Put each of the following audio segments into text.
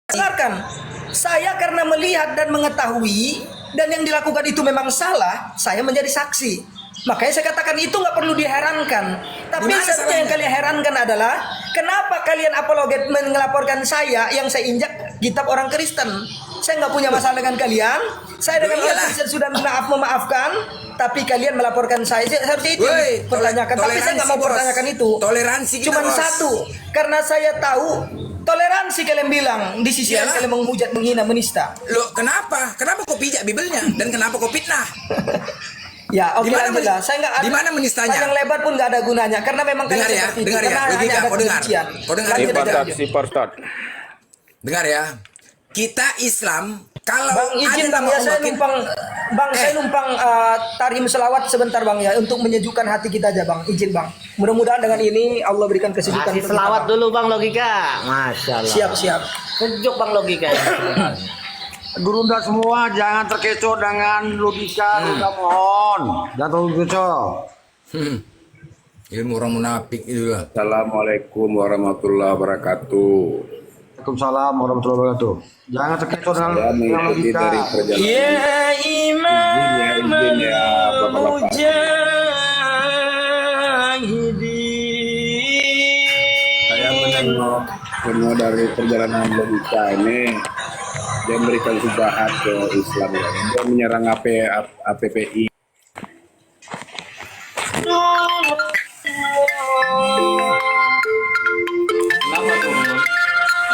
Dengarkan, saya karena melihat dan mengetahui dan yang dilakukan itu memang salah, saya menjadi saksi. Makanya saya katakan itu nggak perlu diherankan. Tapi satu yang kalian herankan adalah kenapa kalian apologet melaporkan saya yang saya injak kitab orang Kristen. Saya nggak punya masalah dengan kalian. Saya dengan orang Kristen sudah memaafkan. Tapi kalian melaporkan saya harusnya itu pertanyakan. Tapi saya nggak mau pertanyakan itu. Toleransi kita, cuma satu, karena saya tahu toleransi kalian bilang di sisi lain kalian menghujat, menghina, menista. Loh, kenapa? Kenapa kau pijak Bibelnya dan kenapa kau fitnah? Ya, oke, lanjutlah. Saya nggak ada. Di mana menistanya? Panjang lebar pun nggak ada gunanya karena memang dengar ya, dengar ya. Logika, kau dengar. Kau dengar. Dengar ya. Kita Islam kalau Bang izin Bang ya, saya numpang tarim selawat sebentar Bang ya untuk menyejukkan hati kita aja Bang. Izin Bang. Mudah-mudahan dengan ini Allah berikan kesejukan. Kasih selawat dulu Bang Logika. Masya Allah. Siap. Sejuk Bang Logika. Gerunda semua jangan terkecoh dengan logika, kita mohon. Jangan terlalu kecoh. Ilmu orang munafik itu lah. Assalamualaikum warahmatullahi wabarakatuh. Waalaikumsalam warahmatullahi wabarakatuh. Jangan terkecoh dengan mengikuti logika. dari perjalanan. Ya Imam Izin ya Bapak-bapak. Saya menengok semua dari perjalanan logika ini. Dia memberikan subahat ke Islam ya. Dia menyerang APPI. Kenapa turun?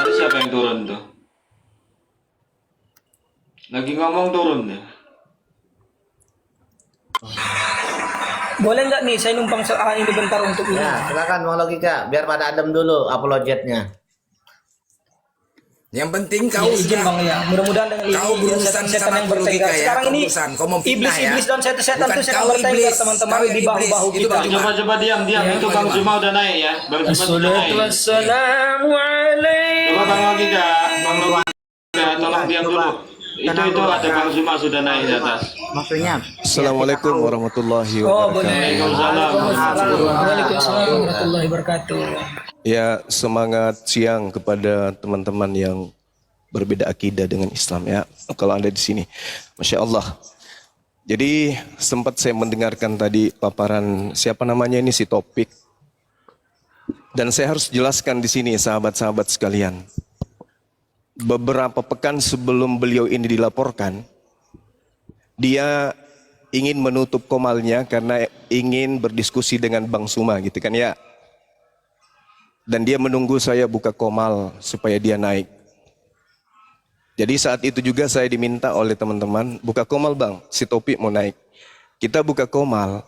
Ada siapa yang turun tuh? Lagi ngomong turun ya? Boleh nggak nih saya numpang ini bentar untuk ini? Ya, silakan Bang Logika, biar pada adem dulu apologetnya. Yang penting kau izin Bang ya. Mudah-mudahan dengan ini kau berurusan setan sama yang bertengkar. logika ya. Sekarang ini Kau mau fitnah ya. iblis dan setan Bukan itu sedang kau bertengkar iblis, teman-teman kau di yang bahu-bahu iblis. Itu kita. Bang Juma. Coba diam. Itu Bang Juma udah naik ya. Bang Juma sudah naik. Wassalamu alaikum. Coba Bang Logika, tolong diam dulu. Itu ada Bang Juma sudah naik di atas. Maksudnya? Assalamualaikum warahmatullahi Oh, wabarakatuh. boleh. Waalaikumsalam warahmatullahi wabarakatuh. Ya, semangat siang kepada teman-teman yang berbeda akidah dengan Islam ya. Kalau Anda di sini, Masya Allah. Jadi sempat saya mendengarkan tadi paparan siapa namanya ini si Topik. Dan saya harus jelaskan di sini sahabat-sahabat sekalian. Beberapa pekan sebelum beliau ini dilaporkan, dia ingin menutup komalnya karena ingin berdiskusi dengan Bang Suma gitu kan ya. Dan dia menunggu saya buka komal supaya dia naik. Jadi saat itu juga saya diminta oleh teman-teman, buka komal Bang, si Topik mau naik. Kita buka komal,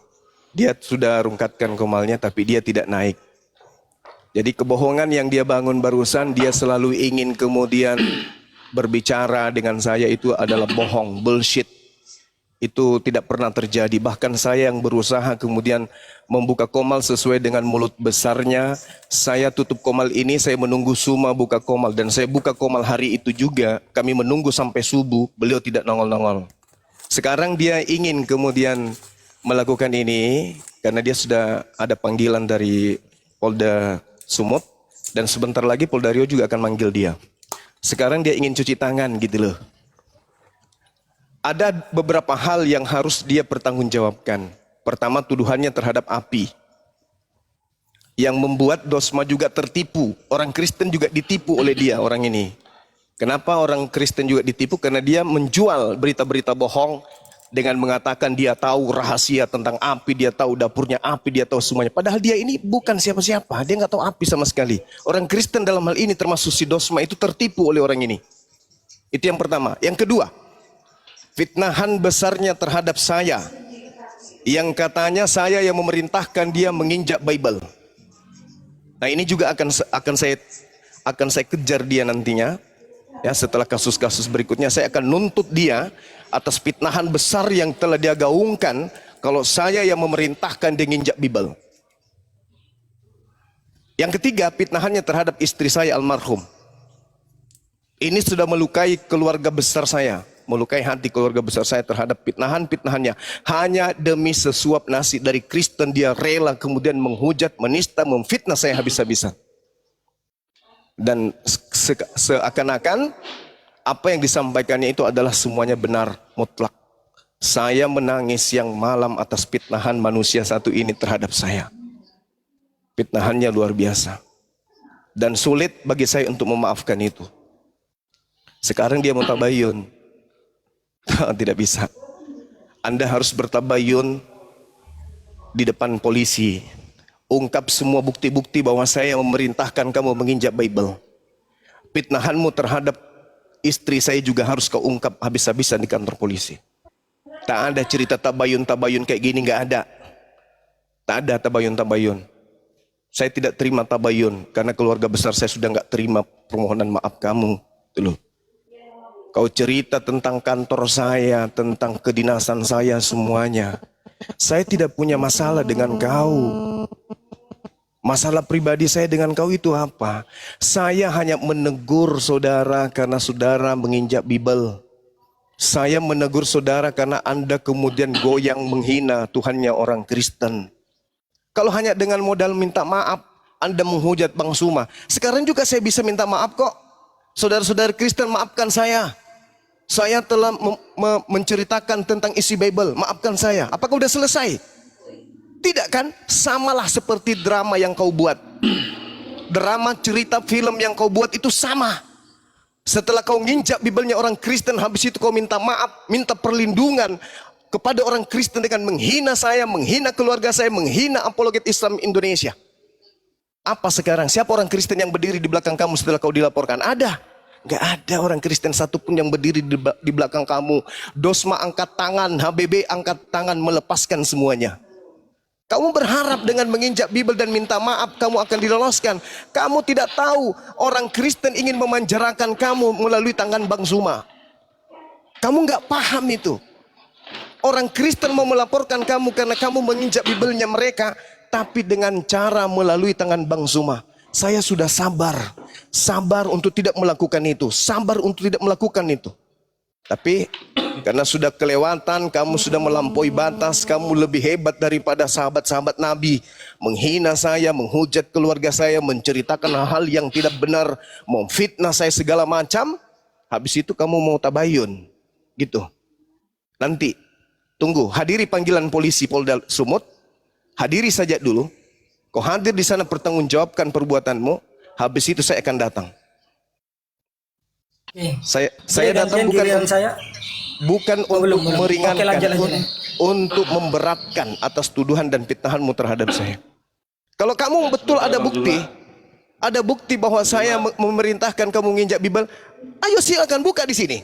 dia sudah rungkatkan komalnya tapi dia tidak naik. Jadi kebohongan yang dia bangun barusan, dia selalu ingin kemudian berbicara dengan saya itu adalah bohong, bullshit. Itu tidak pernah terjadi. Bahkan saya yang berusaha kemudian membuka komal sesuai dengan mulut besarnya. Saya tutup komal ini, saya menunggu Suma buka komal. Dan saya buka komal hari itu juga. Kami menunggu sampai subuh, beliau tidak nongol-nongol. Sekarang dia ingin kemudian melakukan ini karena dia sudah ada panggilan dari Polda Sumut. Dan sebentar lagi Polda Riau juga akan manggil dia. Sekarang dia ingin cuci tangan gitu loh. Ada beberapa hal yang harus dia pertanggungjawabkan. Pertama, tuduhannya terhadap api. Yang membuat Dosma juga tertipu. Orang Kristen juga ditipu oleh dia, orang ini. Kenapa orang Kristen juga ditipu? Karena dia menjual berita-berita bohong dengan mengatakan dia tahu rahasia tentang api, dia tahu dapurnya api, dia tahu semuanya. Padahal dia ini bukan siapa-siapa, dia nggak tahu api sama sekali. Orang Kristen dalam hal ini termasuk si Dosma itu tertipu oleh orang ini. Itu yang pertama. Yang kedua, fitnahan besarnya terhadap saya, yang katanya saya yang memerintahkan dia menginjak Bible. Nah ini juga akan saya kejar dia nantinya. Ya, setelah kasus-kasus berikutnya saya akan nuntut dia atas fitnahan besar yang telah dia gaungkan kalau saya yang memerintahkan dia menginjak Bible. Yang ketiga, fitnahannya terhadap istri saya almarhum. Ini sudah melukai keluarga besar saya. Melukai hati keluarga besar saya terhadap fitnahan-fitnahannya. Hanya demi sesuap nasi dari Kristen dia rela kemudian menghujat, menista, memfitnah saya habis-habisan. Dan seakan-akan apa yang disampaikannya itu adalah semuanya benar mutlak. Saya menangis siang malam atas fitnahan manusia satu ini terhadap saya. Fitnahannya luar biasa. Dan sulit bagi saya untuk memaafkan itu. Sekarang dia mau tabayun. Tidak bisa. Anda harus bertabayun di depan polisi. Ungkap semua bukti-bukti bahwa saya memerintahkan kamu menginjak Bible. Fitnahanmu terhadap istri saya juga harus kau ungkap habis-habisan di kantor polisi. Tak ada cerita tabayun-tabayun kayak gini, nggak ada. Tak ada tabayun-tabayun. Saya tidak terima tabayun karena keluarga besar saya sudah nggak terima permohonan maaf kamu. Itu loh. Kau cerita tentang kantor saya, tentang kedinasan saya semuanya. Saya tidak punya masalah dengan kau. Masalah pribadi saya dengan kau itu apa? Saya hanya menegur saudara karena saudara menginjak Bible. Saya menegur saudara karena Anda kemudian goyang menghina Tuhannya orang Kristen. Kalau hanya dengan modal minta maaf, Anda menghujat Bang Suma. Sekarang juga saya bisa minta maaf kok. Saudara-saudara Kristen, maafkan saya. Saya telah menceritakan tentang isi Bible. Maafkan saya. Apakah sudah selesai? Tidak kan? Samalah seperti drama yang kau buat. Drama, cerita, film yang kau buat itu sama. Setelah kau nginjak Bible-nya orang Kristen, habis itu kau minta maaf, minta perlindungan kepada orang Kristen dengan menghina saya, menghina keluarga saya, menghina apologet Islam Indonesia. Apa sekarang? Siapa orang Kristen yang berdiri di belakang kamu setelah kau dilaporkan? Ada. Gak ada orang Kristen satupun yang berdiri di belakang kamu. Dosma angkat tangan, HBB angkat tangan melepaskan semuanya. Kamu berharap dengan menginjak Bible dan minta maaf kamu akan diloloskan. Kamu tidak tahu orang Kristen ingin memanjarakan kamu melalui tangan Bang Zuma. Kamu gak paham itu. Orang Kristen mau melaporkan kamu karena kamu menginjak Bible-nya mereka, tapi dengan cara melalui tangan Bang Zuma. Saya sudah sabar. Sabar untuk tidak melakukan itu. Sabar untuk tidak melakukan itu. Tapi karena sudah kelewatan, kamu sudah melampaui batas, kamu lebih hebat daripada sahabat-sahabat Nabi. Menghina saya, menghujat keluarga saya, menceritakan hal yang tidak benar, memfitnah saya segala macam. Habis itu kamu mau tabayun. Gitu. Nanti, tunggu, hadiri panggilan polisi Polda Sumut. Hadiri saja dulu. Kau hadir di sana pertanggungjawabkan perbuatanmu. Habis itu saya akan datang. Saya datang bukan untuk meringankan, untuk memberatkan atas tuduhan dan fitnahanmu terhadap saya. Kalau kamu betul ada bukti bahwa saya memerintahkan kamu menginjak Bible, ayo silakan buka di sini.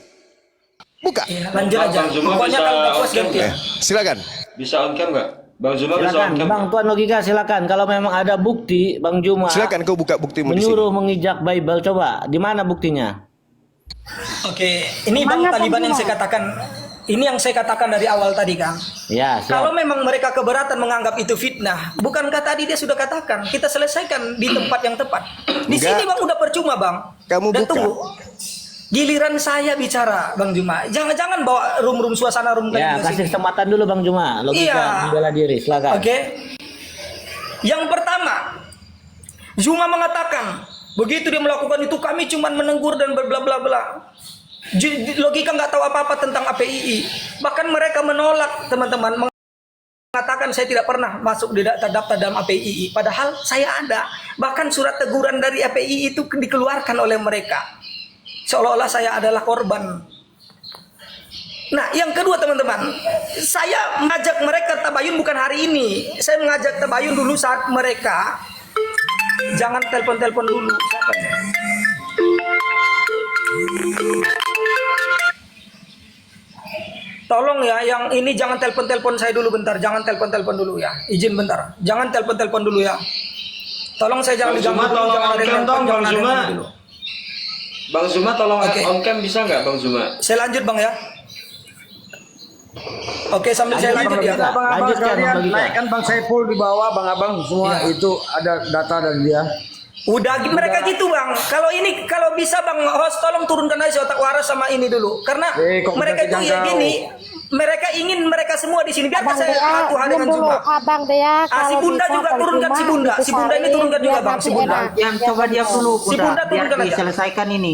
Buka. Lanjut aja. Pokoknya kalau udah puas ganti. Silakan. Bisa on cam nggak? Bang Zuma bisa Silakan, on cam. Bang Tuan Logika silakan. Kalau memang ada bukti, Bang Zuma. Silakan kau buka buktimu di sini. Menyuruh mengijak Bible, coba. Di mana buktinya? Oke, ini Bang Taliban yang saya katakan. Ini yang saya katakan dari awal tadi, Kang. Ya, siap. Kalau memang mereka keberatan menganggap itu fitnah, bukankah tadi dia sudah katakan kita selesaikan di tempat yang tepat? Di sini Bang udah percuma, Bang. Kamu dan buka. tunggu. Giliran saya bicara, Bang Zuma. Jangan bawa room suasana room Ya, ke kasih sini. kesempatan dulu Bang Zuma. Logika membela diri, silakan. Oke. Yang pertama, Zuma mengatakan begitu dia melakukan itu kami cuma menegur dan berbla bla bla. Logika nggak tahu apa-apa tentang APII. Bahkan mereka menolak, teman-teman, mengatakan saya tidak pernah masuk di daftar dalam APII. Padahal saya ada. Bahkan surat teguran dari APII itu dikeluarkan oleh mereka. Seolah-olah saya adalah korban. Nah, yang kedua teman-teman, saya mengajak mereka tabayun bukan hari ini. Saya mengajak tabayun dulu saat mereka. Jangan telepon-telepon dulu. Siapa ya? Tolong ya, yang ini jangan telepon-telepon saya dulu bentar. Jangan telepon-telepon dulu ya. Izin bentar. Jangan telepon-telepon dulu ya. Tolong saya jangan diganggu dulu. Jangan ada yang telepon, jangan ada yang dulu. Bang Zuma tolong on cam bisa nggak Bang Zuma? Saya lanjut Bang ya. Oke, sambil saya lanjut ya. Lanjut ya, Bang Logika. Naikkan Bang Saiful di bawah, Bang Abang semua itu ada data dari dia. Udah mereka gitu Bang. Kalau bisa Bang host tolong turunkan aja otak waras sama ini dulu. Karena kok mereka itu ya jangkau? gini. Mereka ingin mereka semua di sini. Biarkan Abang saya Dea, Tuhan diam dengan dulu. Zuma. Abang Dea, Si kalau Bunda bisa juga turunkan si Bunda. Si Bunda ini turunkan juga bang. Si Bunda. Yang coba diam dulu, Si Bunda biar turunkan aja. diselesaikan ini.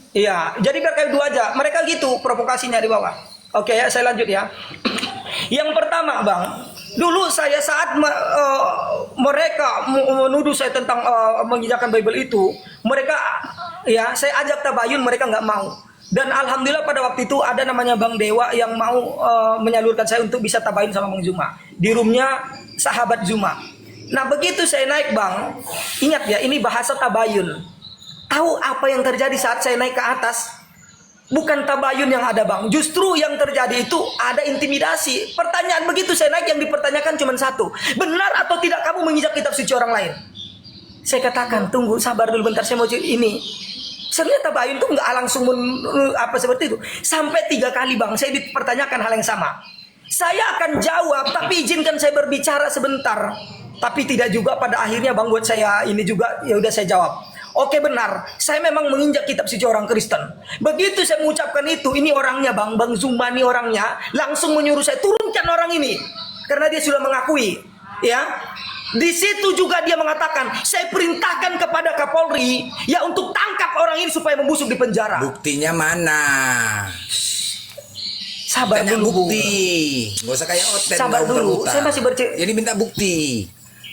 Iya, jadi biar kayak dua aja. Mereka gitu provokasinya di bawah. Oke ya, saya lanjut ya. Yang pertama bang, dulu saya saat mereka menuduh saya tentang menginjakkan Bible itu, mereka ya saya ajak tabayun, mereka nggak mau. Dan alhamdulillah pada waktu itu ada namanya Bang Dewa yang mau menyalurkan saya untuk bisa tabayun sama Bang Zuma di roomnya sahabat Zuma. Nah begitu saya naik bang, ingat ya ini bahasa tabayun. Tahu apa yang terjadi saat saya naik ke atas? Bukan tabayun yang ada bang, justru yang terjadi itu ada intimidasi. Pertanyaan begitu saya naik yang dipertanyakan cuma satu, benar atau tidak kamu menginjak kitab suci orang lain? Saya katakan tunggu sabar dulu bentar, saya mau ini. Ternyata tabayun itu nggak langsung apa seperti itu. Sampai 3 kali bang, saya dipertanyakan hal yang sama. Saya akan jawab, tapi izinkan saya berbicara sebentar. Tapi tidak juga pada akhirnya bang buat saya ini juga ya udah saya jawab. Oke benar, saya memang menginjak kitab suci orang Kristen. Begitu saya mengucapkan itu, ini orangnya bang Zuma ini orangnya langsung menyuruh saya turunkan orang ini karena dia sudah mengakui, ya. Di situ juga dia mengatakan, saya perintahkan kepada Kapolri ya untuk tangkap orang ini supaya membusuk di penjara. Buktinya mana? Sabar Tanya dulu. bukti. Nggak usah kayak oten. Sabar nggak dulu. muter-muter. Saya masih Jadi minta bukti.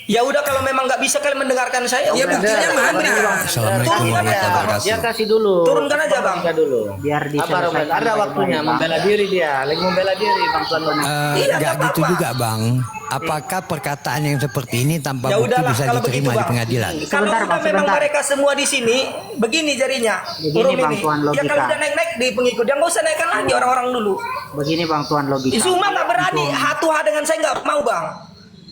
Ya udah kalau memang nggak bisa kalian mendengarkan saya, Ya udah. buktinya mana? Assalamualaikum warahmatullahi wabarakatuh. Dia kasih dulu. Turunkan aja bang. dulu. Biar Apa diselesaikan Robert? Ada waktunya baik-baik, membela diri dia. Lagi membela diri Bang Tuan. Iya, Enggak nggak gitu apa-apa. juga bang. Apakah perkataan yang seperti ini tanpa Ya bukti udahlah bisa kalau begitu diterima di bang. pengadilan? Kalau Sebentar, udah Bang, memang sebentar. mereka semua di sini, begini jarinya. Begini, Forum Bang ini. Tuan, Ya logika. kalau udah naik-naik di pengikut, yang nggak usah naikkan lagi orang-orang dulu. Begini Bang Tuan logika. Zuma nggak berani hatu-ha dengan saya nggak mau bang.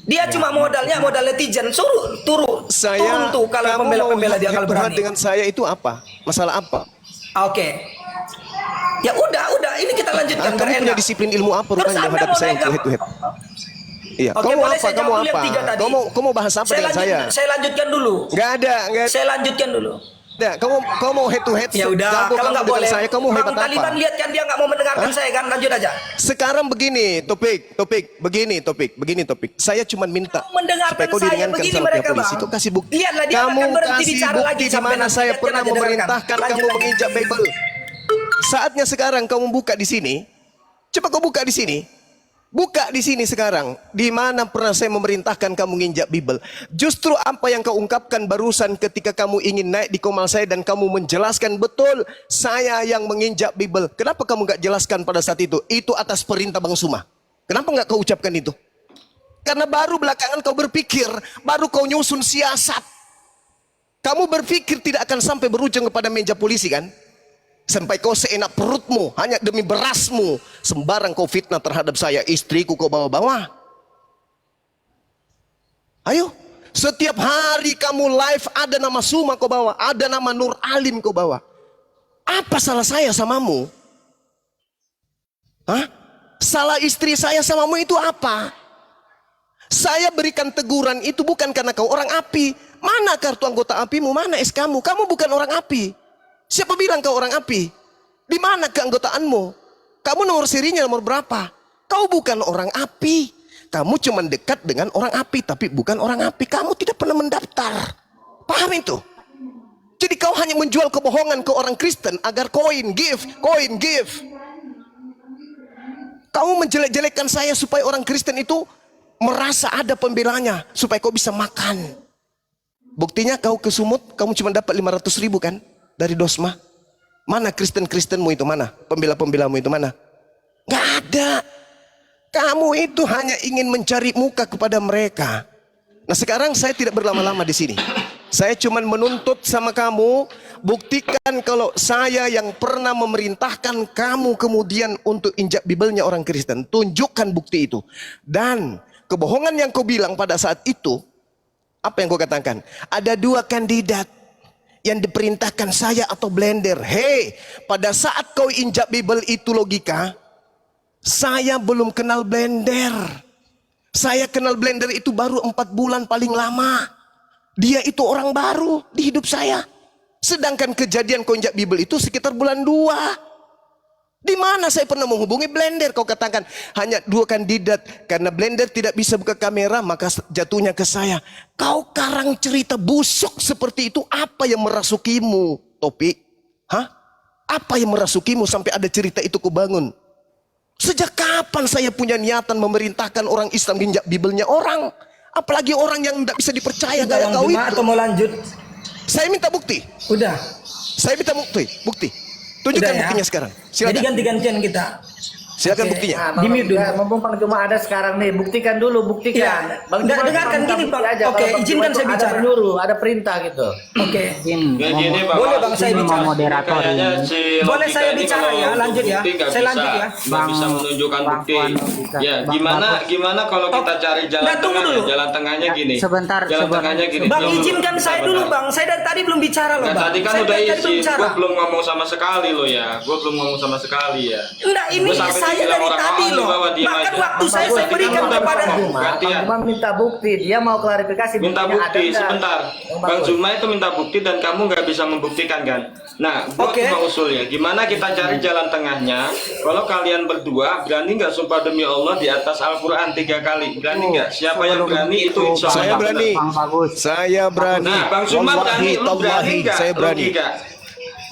Dia cuma modal netizen. Suruh turun tuh kalau kamu pembela-pembela mau dia kalau head-to-head berani. dengan saya itu apa? Masalah apa? Oke. Ya udah, ini kita lanjutkan. Kamu punya berenak. disiplin ilmu apa Terus rupanya Anda menghadapi mau saya naik itu apa? head to head? Iya, Oke, kamu boleh apa? saya Kamu jawab dulu yang apa? 3 tadi. Kamu bahas apa dengan saya? Saya lanjutkan dulu. Nggak ada. Saya lanjutkan dulu. Nah, kamu mau head to head? Ya udah, kalau nggak boleh. saya, kamu Bang hebat Taliban apa? lihat kan dia nggak mau mendengarkan saya kan, lanjut aja. Sekarang begini, begini topik. Saya cuma minta Mendengarkan supaya kau saya diringankan begini sama mereka, pihak polisi. Bang. Kau kasih bukti. Lihatlah, dia Kamu akan berhenti kasih bicara bukti lagi di sampai mana nanti. saya Lihatkan pernah aja, dengarkan. memerintahkan Lanjut kamu lagi. menginjak Bible. Saatnya sekarang kamu buka di sini. Coba kau buka di sini. Buka di sini sekarang. Di mana pernah saya memerintahkan kamu menginjak Bible. Justru apa yang kau ungkapkan barusan ketika kamu ingin naik di komal saya dan kamu menjelaskan betul saya yang menginjak Bible. Kenapa kamu nggak jelaskan pada saat itu? Itu atas perintah Bang Zuma. Kenapa nggak kau ucapkan itu? Karena baru belakangan kau berpikir, baru kau nyusun siasat. Kamu berpikir tidak akan sampai berujung kepada meja polisi kan? Sampai kau seenak perutmu hanya demi berasmu sembarang kau fitnah terhadap saya, istriku kau bawa-bawa. Ayo, setiap hari kamu live ada nama Zuma kau bawa, ada nama Nur Alim kau bawa. Apa salah saya samamu? Hah? Salah istri saya samamu itu apa? Saya berikan teguran itu bukan karena kau orang api. Mana kartu anggota apimu? Mana SK-mu? Kamu bukan orang api. Siapa bilang kau orang api? Di mana keanggotaanmu? Kamu nomor serinya nomor berapa? Kau bukan orang api. Kamu cuma dekat dengan orang api, tapi bukan orang api. Kamu tidak pernah mendaftar. Paham itu? Jadi kau hanya menjual kebohongan ke orang Kristen agar koin give. Kamu menjelek-jelekkan saya supaya orang Kristen itu merasa ada pembelanya, supaya kau bisa makan. Buktinya kau ke Sumut, kamu cuma dapat 500.000 kan? Dari Dosma. Mana Kristen-Kristenmu itu mana? Pembela-pembelamu itu mana? Gak ada. Kamu itu hanya ingin mencari muka kepada mereka. Nah sekarang saya tidak berlama-lama di sini. Saya cuma menuntut sama kamu, buktikan kalau saya yang pernah memerintahkan kamu kemudian untuk injak Bibelnya orang Kristen. Tunjukkan bukti itu. Dan kebohongan yang kau bilang pada saat itu, apa yang kau katakan? Ada 2 kandidat yang diperintahkan saya atau Blender. Hei, pada saat kau injak Bible itu logika, saya belum kenal Blender. Saya kenal Blender itu baru 4 bulan paling lama. Dia itu orang baru di hidup saya. Sedangkan kejadian kau injak Bible itu sekitar bulan 2. Di mana saya pernah menghubungi Blender? Kau katakan hanya 2 kandidat. Karena Blender tidak bisa buka kamera, maka jatuhnya ke saya. Kau karang cerita busuk seperti itu. Apa yang merasukimu, Topik? Hah? Apa yang merasukimu sampai ada cerita itu kau bangun? Sejak kapan saya punya niatan memerintahkan orang Islam nginjak Bibelnya orang? Apalagi orang yang tidak bisa dipercaya kayak kau itu. Atau mau lanjut? Saya minta bukti. Udah. Saya minta bukti. Tunjukkan Udah ya? buktinya sekarang. Jadi Silakan. ganti-gantian kita. Silakan Oke. buktinya. Nah, Di-mute dulu. mumpung Bang Juma ada sekarang nih, buktikan dulu, buktikan. Iya. Bang Juma Dengarkan cuma gini, minta Bang. bukti aja. Oke, Kalau Bang izinkan Juma saya itu bicara. Ada penyuruh, ada perintah gitu. Oke. Ya gini Bang. Boleh, Bang, saya Ini bicara. Moderator kayaknya ini. si Boleh logika saya ini bicara kalau ya, lanjut ya. bukti nggak Saya bisa, lanjut ya. nggak bisa menunjukkan bukti. Tuan logika. Ya Bang gimana kalau kita cari jalan Nah, tunggu tengahnya? dulu. Jalan tengahnya gini. Sebentar, Jalan sebentar. tengahnya gini. Bang, Belum- izinkan saya dulu, Bang. Saya dari tadi belum bicara loh, Nah, Bang. tadi kan Saya udah dari tadi belum izin, bicara. gua belum ngomong sama sekali loh ya. Gua belum ngomong sama sekali ya. Enggak, ini Gua sampai saya dibilang dari orang tadi awam di loh. bawah, diam Bahkan aja. waktu saya Tadi berikan kan udah kepada ngomong. Bang Gantian. Juma minta bukti, dia mau klarifikasi Minta buktinya bukti ada nggak? sebentar. Yang Bang bagus. Zuma itu minta bukti dan kamu nggak bisa membuktikan kan? Nah, gua Oke. cuma usul ya. Gimana kita cari jalan tengahnya? Kalau kalian berdua berani nggak sumpah demi Allah di atas Al-Quran 3 kali? Berani nggak? Siapa yang berani itu insya Allah Saya benar. berani. Bang Bagus. Saya berani. Nah, Bang Zuma berani, lu berani tallahi, nggak? saya berani. Logika.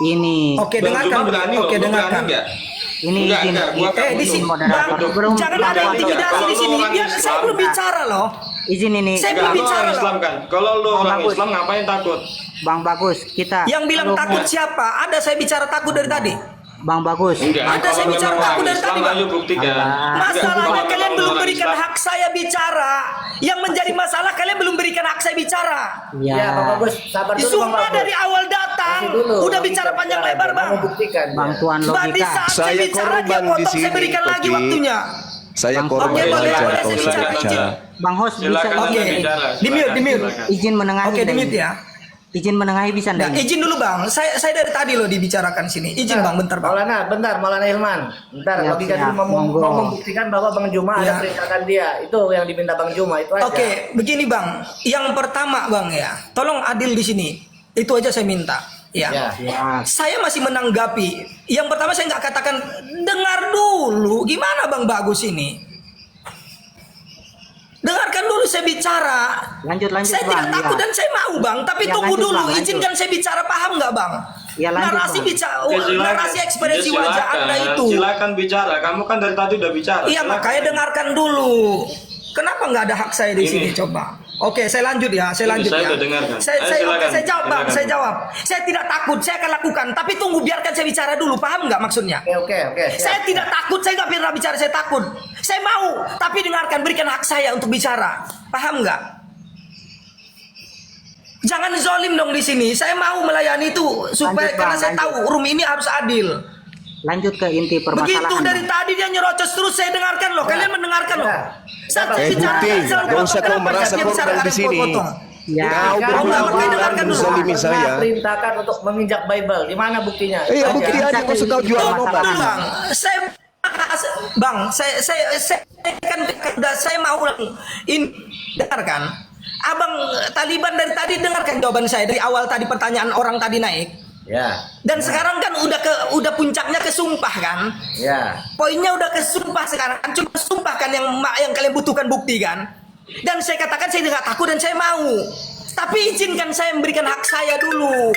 Ini. Oke, Bang dengarkan. Zuma berani loh, Oke, lu berani dengarkan. nggak? Ini Enggak, izin. gua kan di sini, moderator. Bang, Belum- jangan ada Kalau intimidasi lu di sini. orang Biar saya Islam, belum bicara loh. Izin ini. Saya Enggak, belum lu bicara orang loh. Islam kan? Kalau lu Bang orang Bagus. Islam ngapain takut? Bang Bagus, kita. Yang bilang Belum- takut siapa? Ada saya bicara takut dari tadi. Bang Bagus. Enggak, Ada saya kalau bicara memang takut orang dari tadi, Islam, Bang. ayo buktikan. Alah. Masalahnya Kalau kalian memang belum orang berikan Islam- hak saya bicara. Yang menjadi masalah kalian belum berikan hak saya bicara. Ya. Ya, Bang Bagus, sabar dulu Bang Sumpah Bagus. dari awal datang Kasih dulu. udah Bang bicara Bagus, panjang bicara. lebar, Dia Bang. mau buktikan. Bang dia. Tuan Bah, di logika. saat saya Saya bicara dia korban di potong, saya sini, berikan lagi Topi. waktunya. Saya Bang, korban oke, boleh, wajar boleh, kalau saya saya bicara, bicara. Bang Host bisa. Silakan Oke. Anda bicara. Di-mute, silakan, di-mute. silakan. Izin menengahi. Oke, di ndak mute ini? ya. Izin menengahi bisa Nah, ndak ini? izin dulu, Bang. Saya dari tadi loh dibicarakan sini. Izin, Bang, bentar, Bang. Maulana, bentar, Maulana Ilman. Bentar, Siap, logika siap, dulu mau monggo. membuktikan bahwa Bang Juma Ya. ada perintahkan dia. Itu yang diminta Bang Juma, itu aja. Oke, begini, Bang. Yang pertama, Bang, ya. Tolong adil di sini. Itu aja saya minta. Ya. Ya. Ya. Saya masih menanggapi. Yang pertama saya nggak katakan dengar dulu. Gimana Bang Bagus ini? Dengarkan dulu saya bicara. Lanjut, Saya Bang. tidak takut Ya. dan saya mau, Bang. Tapi Ya, tunggu lanjut, dulu. Bang, lanjut. Izinkan saya bicara, paham nggak, Bang? Ya, lanjut, narasi Bang. bicara, Ya, silakan. narasi ekspresi Ya, wajah silakan. Anda itu. Silakan bicara. Kamu kan dari tadi udah bicara. Iya, Silakan. makanya dengarkan dulu. Kenapa nggak ada hak saya di Ini. sini? Coba. Oke, saya lanjut ya. Saya Ini lanjut saya ya. udah dengarkan. Saya, Ayo, saya, silakan. saya jawab, Bang. Silakan. Saya jawab. Saya tidak takut. Saya akan lakukan. Tapi tunggu, biarkan saya bicara dulu. Paham nggak maksudnya? Oke. siap. Saya tidak takut. Saya nggak pernah bicara. Saya takut. Saya mau. Tapi dengarkan. Berikan hak saya untuk bicara. Paham nggak? Jangan zolim dong di sini. Saya mau melayani itu supaya Lanjut, karena Bang, saya lanjut. tahu room ini harus adil. Lanjut ke inti permasalahan. Begitu dari Bang. tadi dia nyerocos terus saya dengarkan loh. Kalian mendengarkan loh. Saat saya bicara Bukti, dia selalu gak usah potong. kau Kenapa merasa dia bicara korban di ada sini. potong? Ya. Kau Kan Bang, berulang-ulang dengarkan dulu. menzalimi Pernah saya. perintahkan untuk menginjak Bible. Di mana buktinya? Iya, Itu bukti aja. aja kau suka jual Tunggu, obat. Bang. Saya kan udah saya mau ini dengarkan. Abang Taliban dari tadi dengarkan jawaban saya dari awal tadi pertanyaan orang tadi naik. Ya. Dan sekarang kan udah puncaknya ke sumpah kan? Ya. Poinnya udah ke sumpah sekarang. Cuma sumpah kan yang kalian butuhkan bukti kan? Dan saya katakan saya tidak takut dan saya mau. Tapi izinkan saya memberikan hak saya dulu.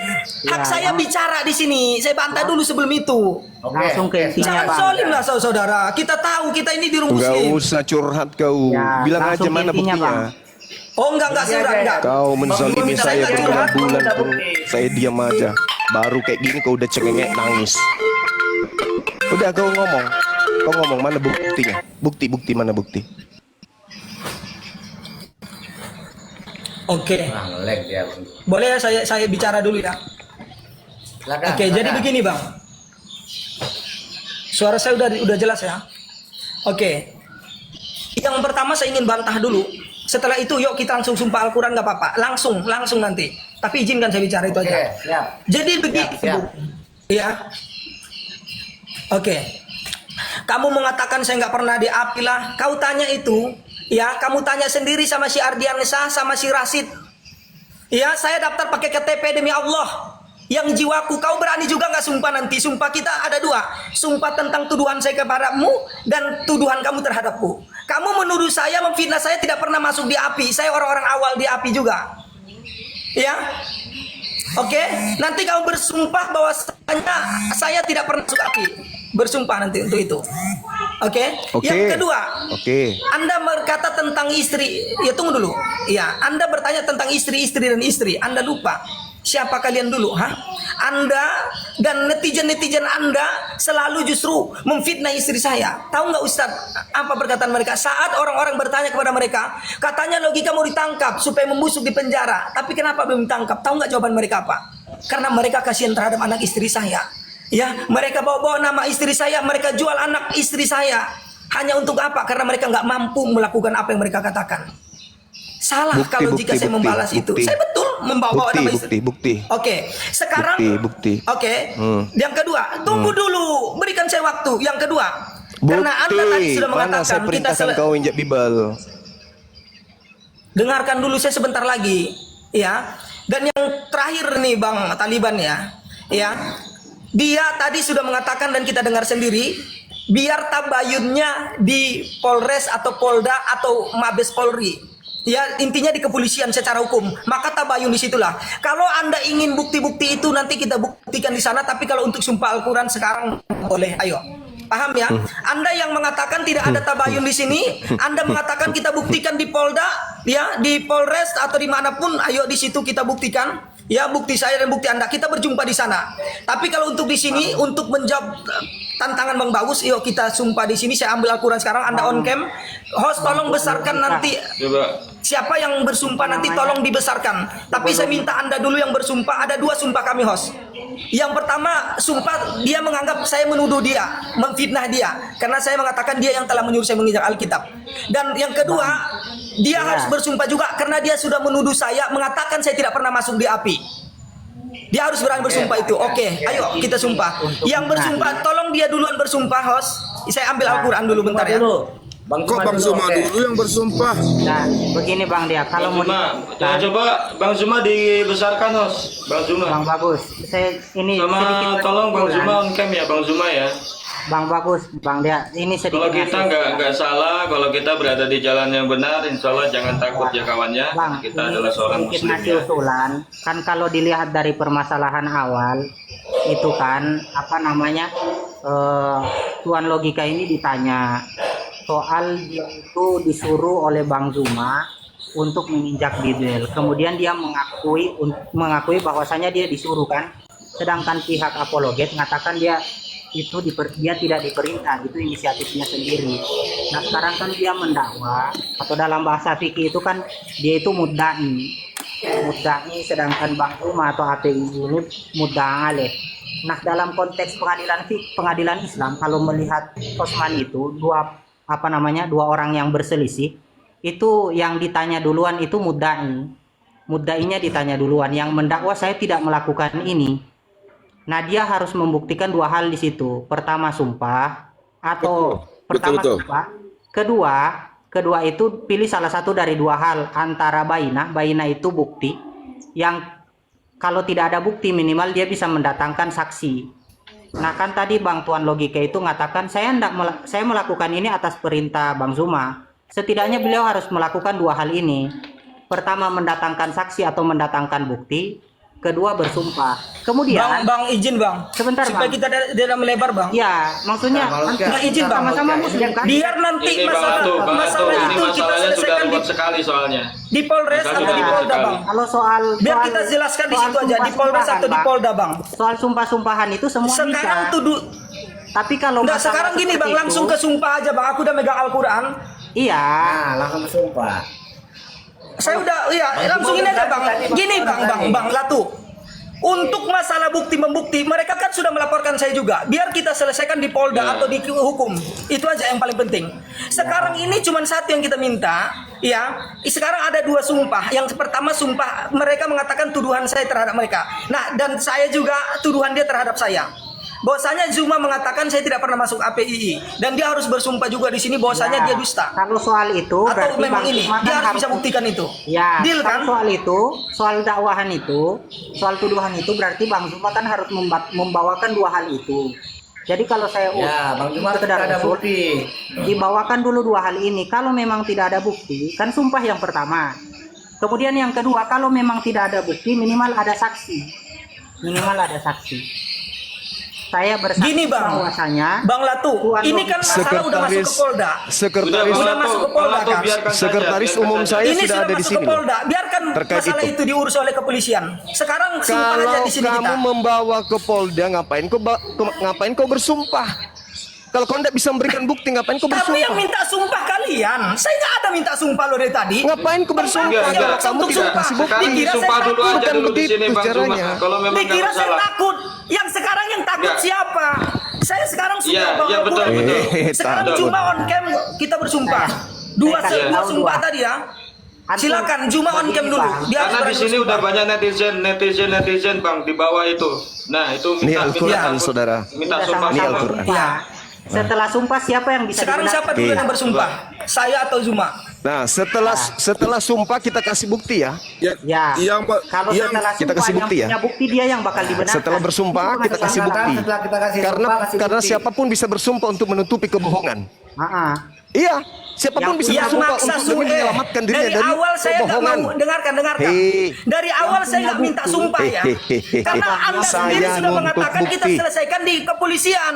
Hak Ya. saya bicara di sini. Saya bantah dulu sebelum itu. Oke. Langsung ke intinya, Jangan Bang. zolim lah saudara. Kita tahu kita ini di rumah Enggak muslim. usah curhat kau. Ya, Bilang aja langsung mana intinya, buktinya. Bang. Oh enggak surat enggak. Kau menzalimi Bang, saya minta berbulan-bulan minta pun bukti. saya diam aja. Baru kayak gini kau udah cengengek nangis. Udah kau ngomong. Kau ngomong mana buktinya? Bukti mana bukti? Oke. Ah, ngelag dia. Boleh ya saya bicara dulu ya. Silakan, Oke, jadi silakan. begini, Bang. Suara saya udah jelas ya. Oke. Yang pertama saya ingin bantah dulu. Setelah itu yuk kita langsung sumpah Al-Quran nggak apa-apa. Langsung nanti. Tapi izinkan saya bicara itu Oke, aja. siap. Jadi begini, Siap. ya. Oke. Kamu mengatakan saya nggak pernah diapilah. Kau tanya itu, ya. Kamu tanya sendiri sama si Ardiansyah sama si Rasid. Ya, saya daftar pakai KTP demi Allah. Yang jiwaku, kau berani juga nggak sumpah nanti? Sumpah kita ada dua. Sumpah tentang tuduhan saya kepadamu dan tuduhan kamu terhadapku. Kamu menuduh saya, memfitnah saya tidak pernah masuk di api. Saya orang-orang awal di api juga. Ya. Oke, nanti kamu bersumpah bahwasanya saya tidak pernah masuk api. Bersumpah nanti untuk itu. Oke. Yang kedua, Anda berkata tentang istri. Ya tunggu dulu. Ya, Anda bertanya tentang istri dan istri. Anda lupa. Siapa kalian dulu, Anda dan netizen Anda selalu justru memfitnah istri saya. Tahu nggak Ustaz apa perkataan mereka? Saat orang-orang bertanya kepada mereka, katanya logika mau ditangkap supaya membusuk di penjara. Tapi kenapa belum ditangkap? Tahu nggak jawaban mereka apa? Karena mereka kasihan terhadap anak istri saya. Ya, mereka bawa-bawa nama istri saya, mereka jual anak istri saya. Hanya untuk apa? Karena mereka nggak mampu melakukan apa yang mereka katakan. Salah kalau jika saya membalas itu. Saya betul membawa nama istri. Oke, sekarang Oke. Yang kedua, tunggu dulu, berikan saya waktu. Yang kedua, karena Anda tadi sudah mengatakan kita kau injak bibal. Dengarkan dulu saya sebentar lagi, ya. Dan yang terakhir nih Bang Taliban ya. Dia tadi sudah mengatakan dan kita dengar sendiri, biar tabayunnya di Polres atau Polda atau Mabes Polri. Ya, intinya di kepolisian secara hukum. Maka tabayun disitulah. Kalau Anda ingin bukti-bukti itu nanti kita buktikan di sana. Tapi kalau untuk sumpah Al-Quran sekarang boleh. Ayo, paham ya? Anda yang mengatakan tidak ada tabayun di sini, Anda mengatakan kita buktikan di Polda, ya, di Polres atau dimanapun. Ayo di situ kita buktikan. Ya, bukti saya dan bukti Anda. Kita berjumpa di sana. Tapi kalau untuk di sini, untuk menjawab tantangan Bang Bagus, yuk kita sumpah di sini. Saya ambil Al-Quran sekarang. Anda on cam. Host tolong besarkan nanti. Siapa yang bersumpah nanti tolong dibesarkan. Tapi saya minta Anda dulu yang bersumpah. Ada dua sumpah kami host. Yang pertama, sumpah dia menganggap saya menuduh dia, memfitnah dia. Karena saya mengatakan dia yang telah menyuruh saya menginjak Alkitab. Dan yang kedua, dia harus bersumpah juga karena dia sudah menuduh saya, mengatakan saya tidak pernah masuk di api. Dia harus berani bersumpah itu. Oke, ayo kita sumpah. Yang bersumpah, tolong dia duluan bersumpah, host. Saya ambil Al-Quran dulu bentar ya. Kok Bang Zuma dulu yang bersumpah? Nah, begini Bang Dia, kalau mau coba Bang Zuma dibesarkan, host. Bang Zuma. Bang Bagus, saya ini sama tolong Bang Zuma on cam ya, Bang Zuma ya. Bang Bagus, Bang Dia, ini sedikit. Kalau kita nggak salah, kalau kita berada di jalan yang benar, insya Allah jangan takut ya kawannya. Bang, kita adalah seorang muslim ya. ya. Usulan, kan kalau dilihat dari permasalahan awal, itu kan apa namanya, Tuan Logika ini ditanya soal dia itu disuruh oleh Bang Zuma untuk menginjak bibel. Kemudian dia mengakui bahwasanya dia disuruh kan. Sedangkan pihak apologet mengatakan dia tidak diperintah, itu inisiatifnya sendiri. Nah sekarang kan dia mendakwa, atau dalam bahasa fikih itu kan dia itu mudda'i, sedangkan Bang Zuma atau HPI ini mudda'aleh. Nah dalam konteks pengadilan Islam, kalau melihat Osman itu dua orang yang berselisih, itu yang ditanya duluan itu mudda'inya ditanya duluan, yang mendakwa saya tidak melakukan ini. Nah dia harus membuktikan dua hal di situ. Pertama sumpah atau sumpah. Kedua itu pilih salah satu dari dua hal, antara bainah itu bukti yang kalau tidak ada bukti minimal dia bisa mendatangkan saksi. Nah kan tadi Bang Tuan Logika itu mengatakan saya melakukan ini atas perintah Bang Zuma. Setidaknya beliau harus melakukan dua hal ini. Pertama mendatangkan saksi atau mendatangkan bukti. Kedua bersumpah. Kemudian Bang izin Bang. Sebentar supaya Bang. kita tidak melebar Bang. Ya, maksudnya izin Bang. Sama-sama muslim kan? Biar nanti Ini masalah itu kita masalahnya sudah selesaikan ruwet sekali soalnya. di Polres atau di Polda Bang. Kalau biar kita jelaskan di situ aja, di Polres atau di Polda Bang. Soal sumpah-sumpahan itu semua sekarang bisa. Tapi kalau sekarang gini Bang, langsung ke sumpah aja Bang. Aku udah megang Al-Quran. Iya. Langsung bersumpah. Saya udah, langsung ini aja Bang. Gini Bang Latu. Untuk masalah bukti membukti, mereka kan sudah melaporkan saya juga. Biar kita selesaikan di Polda atau di hukum. Itu aja yang paling penting. Sekarang ini cuma satu yang kita minta, ya. Sekarang ada dua sumpah. Yang pertama sumpah mereka mengatakan tuduhan saya terhadap mereka. Nah, dan saya juga tuduhan dia terhadap saya. Bahwasanya Zuma mengatakan saya tidak pernah masuk APII dan dia harus bersumpah juga di sini bahwasanya Ya, dia dusta. Kalau soal itu Atau berarti memang Bang ini Zuma dia kan harus bisa buktikan itu. Ya, Deal kan? kalau soal itu, soal dakwahan itu, soal tuduhan itu berarti Bang Zuma kan harus membawakan dua hal itu. Jadi kalau saya Ya, Bang Zuma sekedar tidak ada usul, bukti. dibawakan dulu dua hal ini. Kalau memang tidak ada bukti, kan sumpah yang pertama. Kemudian yang kedua, kalau memang tidak ada bukti, minimal ada saksi. Minimal ada saksi. Saya bersaksi Gini, Bang. bahwasanya Bang Latu, Tuan ini kan masalah udah masuk ke Polda. Sekretaris Udah masuk ke Polda, kan? Sekretaris umum saya Ini sudah ada di masuk sini ke loh. Polda. Biarkan Terkait masalah itu. itu diurus oleh kepolisian. Sekarang sumpah aja Kalau di sini kamu kita. membawa ke Polda, ngapain kau bersumpah? Kalau kau tidak bisa memberikan bukti, ngapain kau Tapi yang bersumpah? minta sumpah kalian. Saya nggak ada minta sumpah lo dari tadi. Ngapain kau bersumpah Enggak, kalau enggak. kamu Untuk tidak sumpah. kasih bukti? Sekarang Dikira disumpah saya dulu takut. aja Bukan dulu di begitu sini Bang Zuma. caranya. Kalau memang nggak Dikira saya masalah. takut. Yang sekarang yang takut Enggak. siapa? Saya sekarang sudah Iya, bawa iya, betul, buku. betul. Sekarang Betul. cuma on cam kita bersumpah. Dua Saya dua tahu sumpah dua. tadi ya. Antum Silakan cuma on cam dulu. Dia Karena di sini udah banyak netizen Bang di bawah itu. Nah, itu Ini minta Al-Quran, saudara. minta Sudah sumpah Ini sama. Al-Quran. Iya. Setelah sumpah siapa yang bisa Sekarang siapa dibenarkan? dulu yang bersumpah? Saya atau Zuma? Nah, setelah sumpah kita kasih bukti ya. Ya. Kalau setelah kita sumpah kasih yang bukti ya. punya bukti dia yang bakal dibenarkan. Setelah bersumpah Itu kita masuk kasih anggaran. bukti. Setelah kita kasih Karena sumpah, kasih karena bukti. siapapun bisa bersumpah untuk menutupi kebohongan. Ah, Iya, siapapun Yang bisa Yang bersumpah maksa untuk demi sumpah. menyelamatkan dirinya Dari dari awal saya nggak kebohongan. mau dengarkan. Hei. Dari awal saya nggak minta sumpah ya. Karena Anda sendiri Saya sudah nuntut mengatakan kita bukti. selesaikan di kepolisian.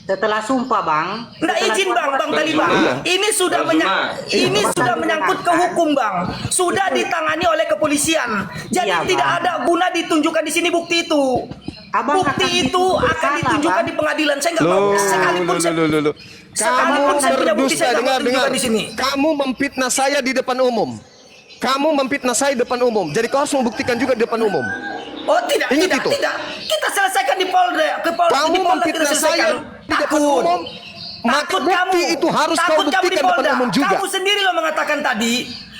setelah sumpah Bang. Nggak setelah izin Bang sumpah- tadi Bang. Iya. Ini sudah Bang Zuma. ini sudah menyangkut ke hukum Bang. Sudah ditangani oleh kepolisian. Jadi Iya, tidak Bang. ada guna ditunjukkan di sini bukti itu. Abang Bukti akan itu dituntut akan sana, ditunjukkan Bang. di pengadilan. Saya nggak mau sekalipun saya Loh. Kamu sekalipun saya punya bukti berdusta, saya nggak mau dengar. tunjukkan di sini. Kamu memfitnah saya di depan umum. Kamu memfitnah saya di depan umum. Jadi kau harus membuktikan juga di depan umum. Oh tidak, Ingat tidak, itu. tidak. Kita selesaikan di Polda, di Kamu Polda kita memfitnah saya selesaikan. di depan umum. Maka Takut bukti itu harus kau takut kamu di buktikan di depan Polda. umum juga. Kamu sendiri lo mengatakan tadi.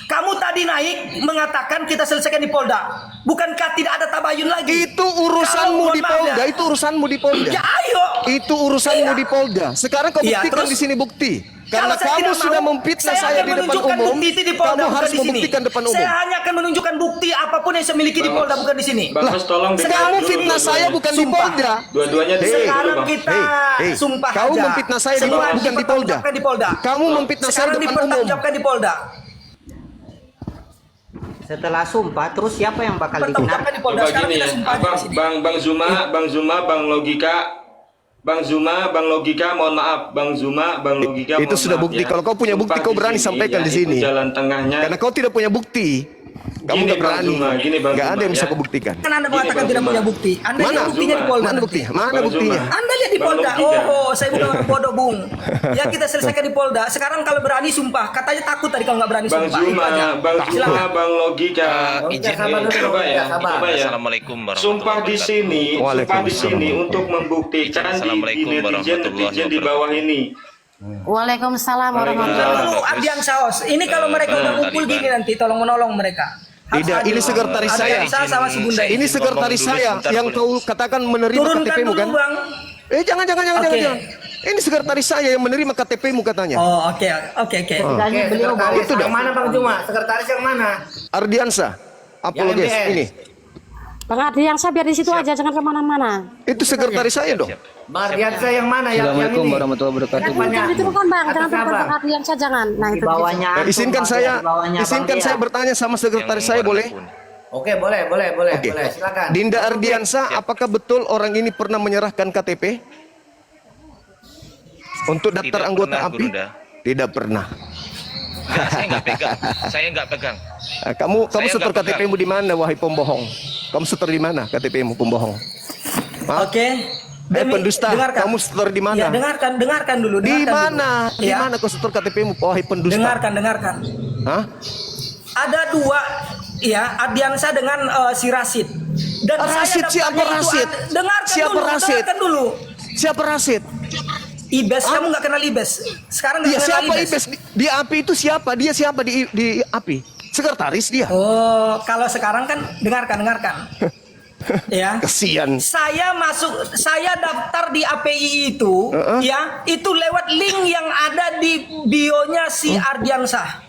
Kamu tadi naik mengatakan kita selesaikan di Polda. Bukankah tidak ada tabayun lagi? Itu urusanmu Kalau, di mohon maaf Polda. ya. Itu urusanmu di Polda. Ya ayo. Itu urusanmu Iya. di Polda. Sekarang kau Iya, buktikan terus? di sini bukti. Karena Kalau saya kamu tidak sudah mau, memfitnah saya saya akan di depan menunjukkan umum. bukti itu di Polda, Kamu bukan harus di sini. membuktikan depan umum. Saya hanya akan menunjukkan bukti apapun yang saya miliki di Polda, bukan di sini. Bang Bos tolong dengar Kamu dulu fitnah saya dua-duanya. bukan di Sumpah. Polda. Dua-duanya dengar dulu, Sekarang Bang. kita Hei, sumpah kau aja. memfitnah saya Semua bukan di Polda. dipertanggungjawabkan di Polda. Kamu memfitnah saya Sekarang depan umum. dipertanggungjawabkan di Polda. Setelah sumpah terus siapa yang bakal dibenarkan? Pertanggungjawabkan di Polda. Coba Sekarang gini kita ya, sumpah aja di sini. Bang Logika, mohon maaf, Bang Zuma, Bang Logika. Itu mohon sudah maaf bukti. ya. Kalau kau punya bukti, Sumpah kau berani di sampaikan di ya, itu sini. Jalan tengahnya. Karena kau tidak punya bukti. Kamu Gini, nggak Bang berani. Zuma, gini, Bang Nggak ada Zuma, yang bisa ya. kau buktikan. Kan Anda mengatakan Bang tidak Zuma. punya bukti. Anda Mana? lihat buktinya di Polda. Mana buktinya? Mana Bang buktinya? Zuma. Anda lihat di Bang Polda. Logika. Oh, saya bukan orang bodoh, Bung. Ya kita selesaikan di Polda. Sekarang kalau berani sumpah, katanya takut tadi kalau nggak berani Bang sumpah. Itu Zuma, aja. Silakan. Bang Logika. izin sabar dulu, Coba ya, sabar. coba ya. Assalamualaikum warahmatullahi Sumpah di sini, sumpah di sini Waalaikumsalam. untuk membuktikan di Assalamualaikum warahmatullahi netizen di bawah ini. Waalaikumsalam warahmatullahi Lalu Abdian Saos. Ini kalau mereka udah kumpul Taliban. gini nanti tolong menolong mereka. Tidak, ini sekretaris saya. Sama si Bunda Ini ini. sekretaris Ngomong dulu saya sebentar, yang boleh. kau katakan menerima Turunkan KTP-mu dulu, kan? Bang. Jangan. Oke. Ini sekretaris saya yang menerima KTP-mu katanya. Oh, oke. Setidaknya beliau bawa Sekretaris yang mana Bang Zuma? Sekretaris yang mana? Ardiansa. Apologes MBS. ini. Bang Ardiansyah biar di situ aja, jangan kemana-mana. Itu sekretaris saya dong. Bang Ardiansyah yang mana? Yang ini. warahmatullahi wabarakatuh. Jangan diturunkan bang, jangan Atas turunkan apa? Bang Ardiansyah, jangan. Nah di itu bawahnya. Nah, izinkan antum, saya, di bawahnya izinkan Bang saya Dia. bertanya sama sekretaris saya boleh? Oke, boleh. Oke. Silakan. Dinda Ardiansa, apakah betul orang ini pernah menyerahkan KTP untuk daftar Tidak anggota pernah, API? Gurunda. Tidak pernah. Ya, saya nggak pegang. Saya nggak pegang. Nah, kamu Saya setor nggak KTP-mu di mana, wahai pembohong? Kamu setor di mana KTP-mu, pembohong? Hah? Oke. Pendusta, kamu setor di mana? Ya, dengarkan dulu. Di dengarkan mana? dulu. Di Ya. mana kau setor KTP-mu, wahai pendusta? Dengarkan. Hah? Ada dua, ya, Ardiansa dengan si Rasid. Dan Rasid, saya siapa dapatnya itu Rasid? Dengarkan Siapa dulu, Rasid? dengarkan dulu. Siapa Rasid? Ibes, kamu nggak kenal Ibes. Sekarang nggak Dia kenal siapa Ibes? Di API itu siapa? Dia siapa di API? Sekretaris dia. Oh, kalau sekarang kan dengarkan. Ya. Kasihan. Saya daftar di API itu, ya, itu lewat link yang ada di bio-nya si Ardiansah.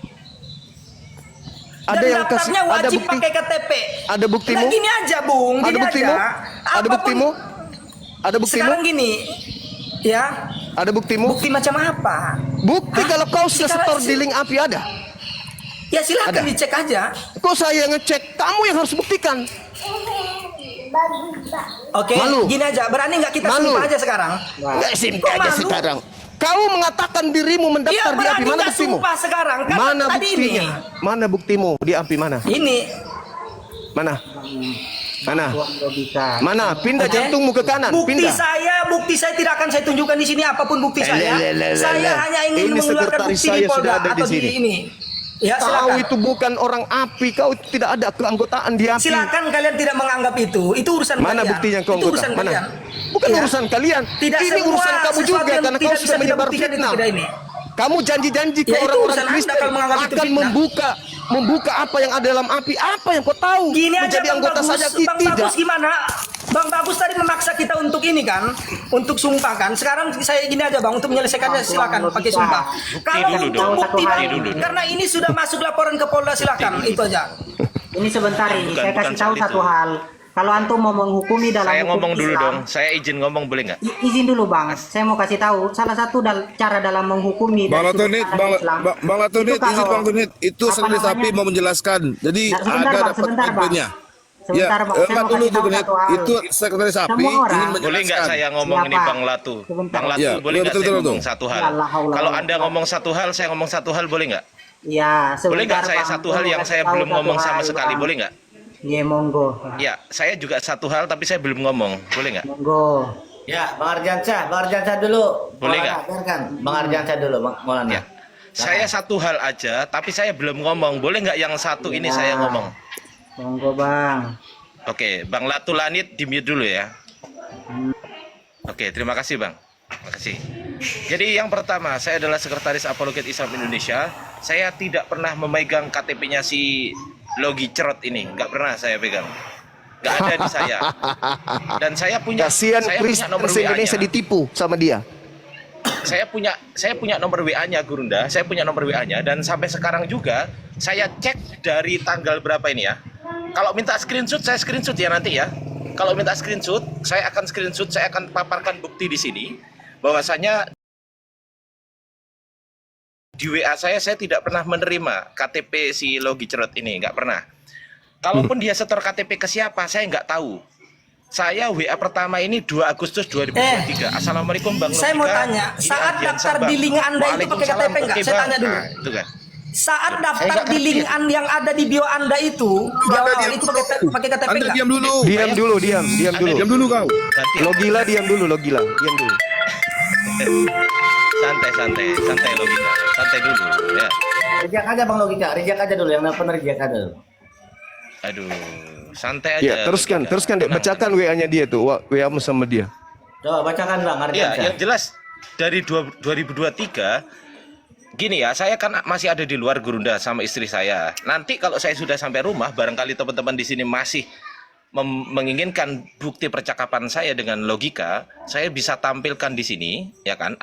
Ada Dan yang daftarnya ada wajib bukti? pakai KTP. Ada buktimu? Nah, gini aja, Bung. Ada Gini buktimu? aja. Ada Apapun- buktimu? Ada buktimu? Sekarang gini, ya. Ada buktimu? Bukti macam apa? Bukti kalau kau sudah Sekarang setor di link API ada. Ya silahkan Ada. dicek aja. Kok saya ngecek, kamu yang harus buktikan. Oke, Malu. gini aja. Berani nggak kita Malu. sumpah aja sekarang? Nggak simpel Kok aja malu? sekarang. Kau mengatakan dirimu Iya, mendaftar di API, berani mana nggak buktimu? sumpah sekarang? Kan Mana tadi buktinya? ini. Mana buktimu di API mana? Ini. Mana? Mana? Logika. Mana? Pindah Oke. jantungmu ke kanan. Bukti Pindah. saya tidak akan saya tunjukkan di sini apapun bukti saya. Lelelelele. Saya hanya ingin Ini mengeluarkan sekretaris bukti di saya Polda sudah ada di atau di sini. ini. Ya, Kau silakan. itu bukan orang API, kau tidak ada keanggotaan di API. Silakan kalian tidak menganggap itu. Itu urusan Mana kalian. buktinya kau Itu anggota? urusan Mana? kalian. Bukan Ya. urusan kalian. Tidak Ini semua urusan kamu sesuatu juga yang karena kau tidak sudah bisa kita menyebar buktikan itu fitnah. tidak ini. Kamu janji-janji ke Ya, itu orang-orang urusan Anda Kristen kalau menganggap itu akan fitnah. membuka apa yang ada dalam API. Apa yang kau tahu? Gini aja Menjadi Bang anggota Bagus, saja Bang tidak. Bagus gimana? Bang Bagus tadi memaksa kita untuk ini kan, untuk sumpah kan. Sekarang saya gini aja Bang, untuk menyelesaikannya silakan pakai sumpah. Kalau dulu untuk dong, bukti bukti Bang, dulu. karena ini sudah masuk laporan ke Polda silakan, itu aja. Ini sebentar ini, Bukan- saya bukan kasih tahu soal satu itu. hal. Kalau antum mau menghukumi dalam Saya hukum ngomong dulu Islam, dong. Saya izin ngomong boleh nggak? Izin dulu Bang, saya mau kasih tahu salah satu cara dalam menghukumi Bang dari sudut Latonit, pandang Islam, Bang Latonit, itu kalau- izin Bang Latonit, itu apa sekretaris namanya? API mau menjelaskan. Jadi Nah, sebentar, ada Bang, dapat sebentar, Bang. IP-nya. Sebentar, Bang, saya enggak mau dulu kasih tahu Latonit. satu hal. Itu sekretaris API Semua orang- ingin Boleh nggak menjelaskan. saya ngomong ini Siapa? Bang Latu? Sebentar. Bang Latu Ya, boleh nggak betul, saya betul. ngomong satu hal? Ya Allah, Allah, Kalau Allah. Anda ngomong satu hal, saya ngomong satu hal boleh nggak? Ya, sebentar, Boleh nggak saya Bang. satu hal mau yang kasih saya tahu belum satu ngomong sama hal, sekali, Bang. boleh nggak? Ya, monggo. Ya, saya juga satu hal tapi saya belum ngomong, boleh nggak? Monggo. Ya, Bang Ardiansyah dulu. Boleh Maulana, nggak? biarkan. Bang Ardiansyah dulu, Bang Maulana. Ya. Saya satu hal aja, tapi saya belum ngomong. Boleh nggak yang satu ini Ya. saya ngomong? Monggo, Bang. Oke, Bang Latu Lanit di-mute dulu ya. Oke, terima kasih Bang. Terima kasih. Jadi yang pertama, saya adalah Sekretaris Apologet Islam Indonesia. Saya tidak pernah memegang KTP-nya si Logi Cerot ini. Nggak pernah saya pegang. Nggak ada di saya. Dan saya punya Kasihan Kristen nomor se-Indonesia WA-nya. ditipu sama dia. Saya punya nomor WA-nya Gurunda, saya punya nomor WA-nya dan sampai sekarang juga saya cek dari tanggal berapa ini ya. Kalau minta screenshot saya screenshot ya nanti ya. Kalau minta screenshot, saya akan paparkan bukti di sini bahwasanya di WA saya tidak pernah menerima KTP si Logi Cerot ini, nggak pernah. Kalaupun dia setor KTP ke siapa, saya nggak tahu. Saya WA pertama ini 2 Agustus 2023. Assalamualaikum Bang Logika. Saya mau tanya, Ini saat Ardian daftar Sabang. di link Anda itu pakai KTP Waalaikumsalam, nggak? oke, Saya Bang. tanya dulu. Nah, itu kan. Saat Saya daftar nggak di ngerti. link yang ada di bio Anda itu, di awal itu pakai KTP Anda nggak? diam dulu. Diam dulu. Diam dulu kau. Nanti Logila diam dulu. Diam dulu. santai Logika. Santai dulu ya. Reject aja Bang Logika, reject aja dulu yang nelpon reject aja dulu. Aduh, santai aja. Ya, teruskan, Logika. Dek. Tenang. Bacakan WA-nya dia tuh, WA-mu sama dia. Coba bacakan Bang Ya, Ardiansyah. yang jelas dari 2023 gini ya, saya kan masih ada di luar Gurunda sama istri saya. Nanti kalau saya sudah sampai rumah, barangkali teman-teman di sini masih menginginkan bukti percakapan saya dengan Logika, saya bisa tampilkan di sini, ya kan?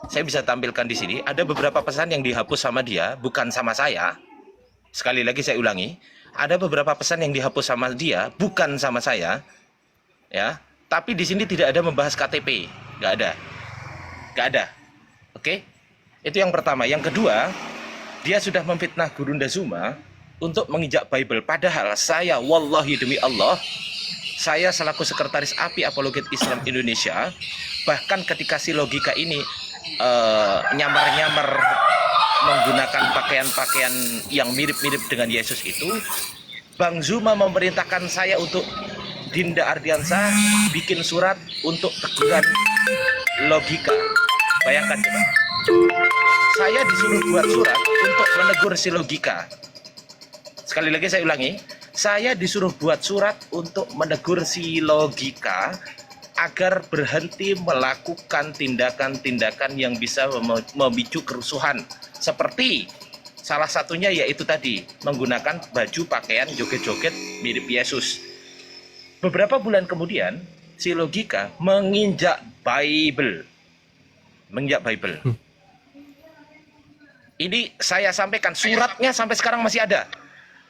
Saya bisa tampilkan di sini. Ada beberapa pesan yang dihapus sama dia, bukan sama saya. Sekali lagi saya ulangi, ada beberapa pesan yang dihapus sama dia, bukan sama saya, ya. Tapi di sini tidak ada membahas KTP, nggak ada. Oke? Itu yang pertama. Yang kedua, dia sudah memfitnah Gurunda Zuma untuk menginjak Bible. Padahal saya, wallahi demi Allah, saya selaku Sekretaris API Apologet Islam Indonesia, bahkan ketika si Logika ini nyamar-nyamar menggunakan pakaian-pakaian yang mirip-mirip dengan Yesus itu, Bang Zuma memerintahkan saya untuk Dinda Ardiansyah bikin surat untuk teguran Logika. Bayangkan coba. Saya disuruh buat surat untuk menegur si Logika. Sekali lagi saya ulangi, saya disuruh buat surat untuk menegur si Logika agar berhenti melakukan tindakan-tindakan yang bisa memicu kerusuhan. Seperti salah satunya yaitu tadi, menggunakan baju pakaian joget-joget mirip Yesus. Beberapa bulan kemudian, si logika menginjak Bible. Ini saya sampaikan, suratnya sampai sekarang masih ada.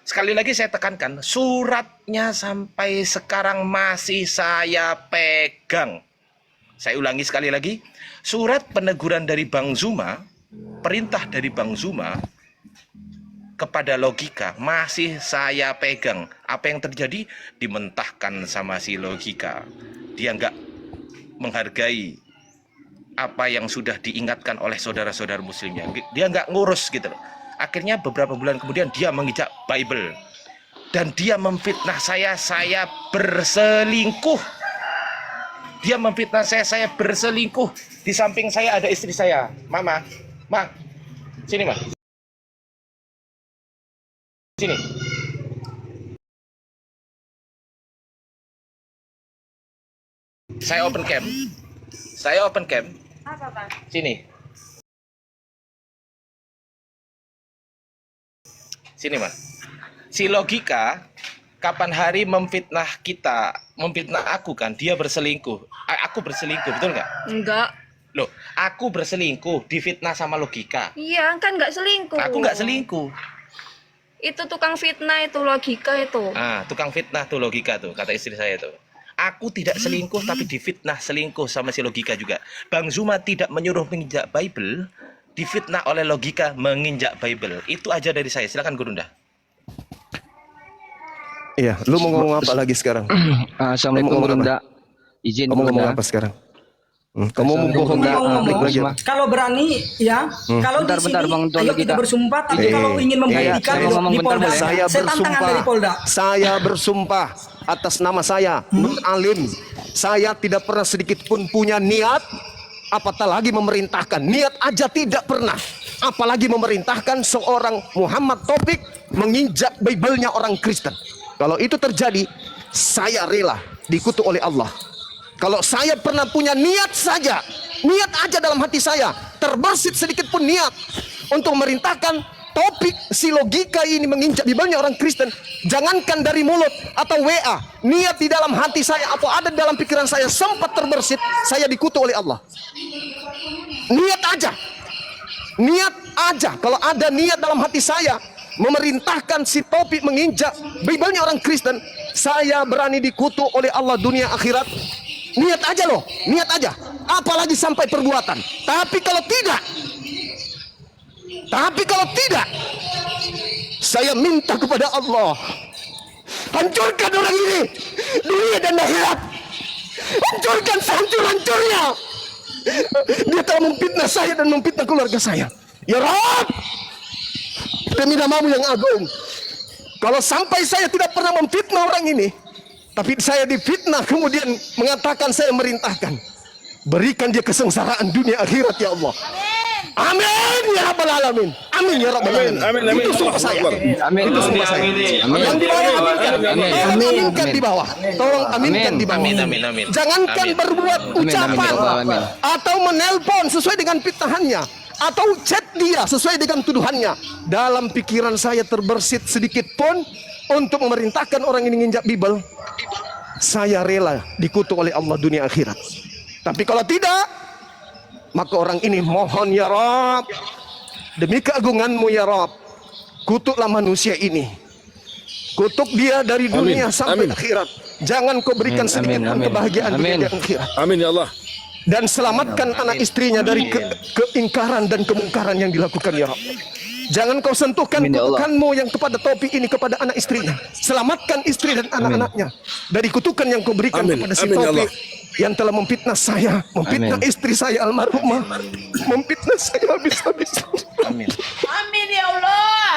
Sekali lagi saya tekankan, suratnya sampai sekarang masih saya pegang. Saya ulangi sekali lagi, surat peneguran dari Bang Zuma, perintah dari Bang Zuma kepada logika masih saya pegang. Apa yang terjadi? Dimentahkan sama si logika. Dia nggak menghargai apa yang sudah diingatkan oleh saudara-saudara muslimnya. Dia nggak ngurus gitu loh. Akhirnya beberapa bulan kemudian dia menginjak Bible. Dan dia memfitnah saya berselingkuh. Dia memfitnah saya berselingkuh. Di samping saya ada istri saya. Mama, Ma, sini Ma. Sini. Saya open cam. Apa, Bang? Sini. Sini, Ma. Si logika kapan hari memfitnah kita, memfitnah aku kan, dia berselingkuh. Aku berselingkuh, betul nggak? Enggak. Loh, aku berselingkuh, difitnah sama logika. Iya, kan nggak selingkuh. Aku nggak selingkuh. Itu tukang fitnah itu, logika itu. Tukang fitnah tuh logika tuh, kata istri saya tuh. Aku tidak selingkuh tapi difitnah selingkuh sama si logika juga. Bang Zuma tidak menyuruh menginjak Bible, difitnah oleh logika menginjak Bible. Itu aja dari saya. Silakan Gurunda. Iya, lu mau ngomong apa lagi sekarang? Assalamualaikum Gurunda. Izin kamu ngomong apa sekarang? Kamu mau bohong publik lagi? Kalau berani ya, kalau di sini ayo kita bersumpah, tapi kalau ingin membuktikan di Polda, saya tantangan dari Polda. Saya bersumpah atas nama saya, Nur Alim, saya tidak pernah sedikit pun punya niat, apatah lagi memerintahkan. Niat aja tidak pernah, apalagi memerintahkan seorang Muhammad Taufik menginjak Bible-nya orang Kristen. Kalau itu terjadi, saya rela dikutuk oleh Allah. Kalau saya pernah punya niat saja, niat aja dalam hati saya, terbersit sedikit pun niat untuk memerintahkan topik si logika ini menginjak Bible-nya orang Kristen, jangankan dari mulut atau WA, niat di dalam hati saya atau ada dalam pikiran saya sempat terbersit, saya dikutuk oleh Allah. Niat aja, kalau ada niat dalam hati saya memerintahkan si topik menginjak Bible-nya orang Kristen, saya berani dikutuk oleh Allah dunia akhirat. Niat aja loh, niat aja, apalagi sampai perbuatan. Tapi kalau tidak, saya minta kepada Allah, hancurkan orang ini, dunia dan akhirat, hancurkan sehancur-hancurnya. Dia telah memfitnah saya dan memfitnah keluarga saya. Ya Rabb, demi namamu yang agung, kalau sampai saya tidak pernah memfitnah orang ini, tapi saya difitnah kemudian mengatakan saya merintahkan, berikan dia kesengsaraan dunia akhirat ya Allah. Amin ya rabbal alamin. Amin ya rabbal alamin. Amin. Itu sumpah saya. Amin. Itu sumpah saya. Yang di bawah aminkan di bawah. Tolong aminkan di bawah. Amin. Jangankan berbuat ucapan atau menelpon sesuai dengan fitnahannya, atau chat dia sesuai dengan tuduhannya. Dalam pikiran saya terbersit sedikit pun untuk memerintahkan orang ini nginjak Bible, saya rela dikutuk oleh Allah dunia akhirat. Tapi kalau tidak, maka orang ini mohon ya Rabb, demi keagunganmu ya Rabb, kutuklah manusia ini, kutuk dia dari dunia sampai akhirat. Jangan kau berikan sedikit pun kebahagiaan dunia dan akhirat. Amin ya Allah. Dan selamatkan anak istrinya dari keingkaran dan kemungkaran yang dilakukan ya Rabb. Jangan kau sentuhkan kutukanmu yang kepada topik ini kepada anak istrinya. Selamatkan istri dan anak-anaknya dari kutukan yang kau berikan kepada si topik yang telah memfitnah saya, memfitnah istri saya almarhumah, memfitnah saya habis-habis. Amin. Amin ya Allah.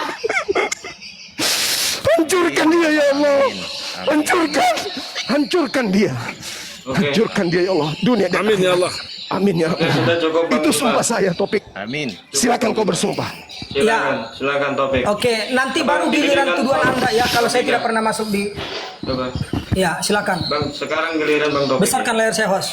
Hancurkan dia ya Allah. Hancurkan dia. Hancurkan dia ya Allah. Dunia dan amin ya Allah. Amin ya Allah. Sudah cukup, Itu sumpah saya Topik. Amin. Silakan kau bersumpah. Silakan Topik. Oke, nanti baru giliran tuduhan Anda ya, kalau saya tidak pernah masuk di. Coba. Ya, silakan. Bang, sekarang giliran Bang Topik. Besarkan layar saya, host.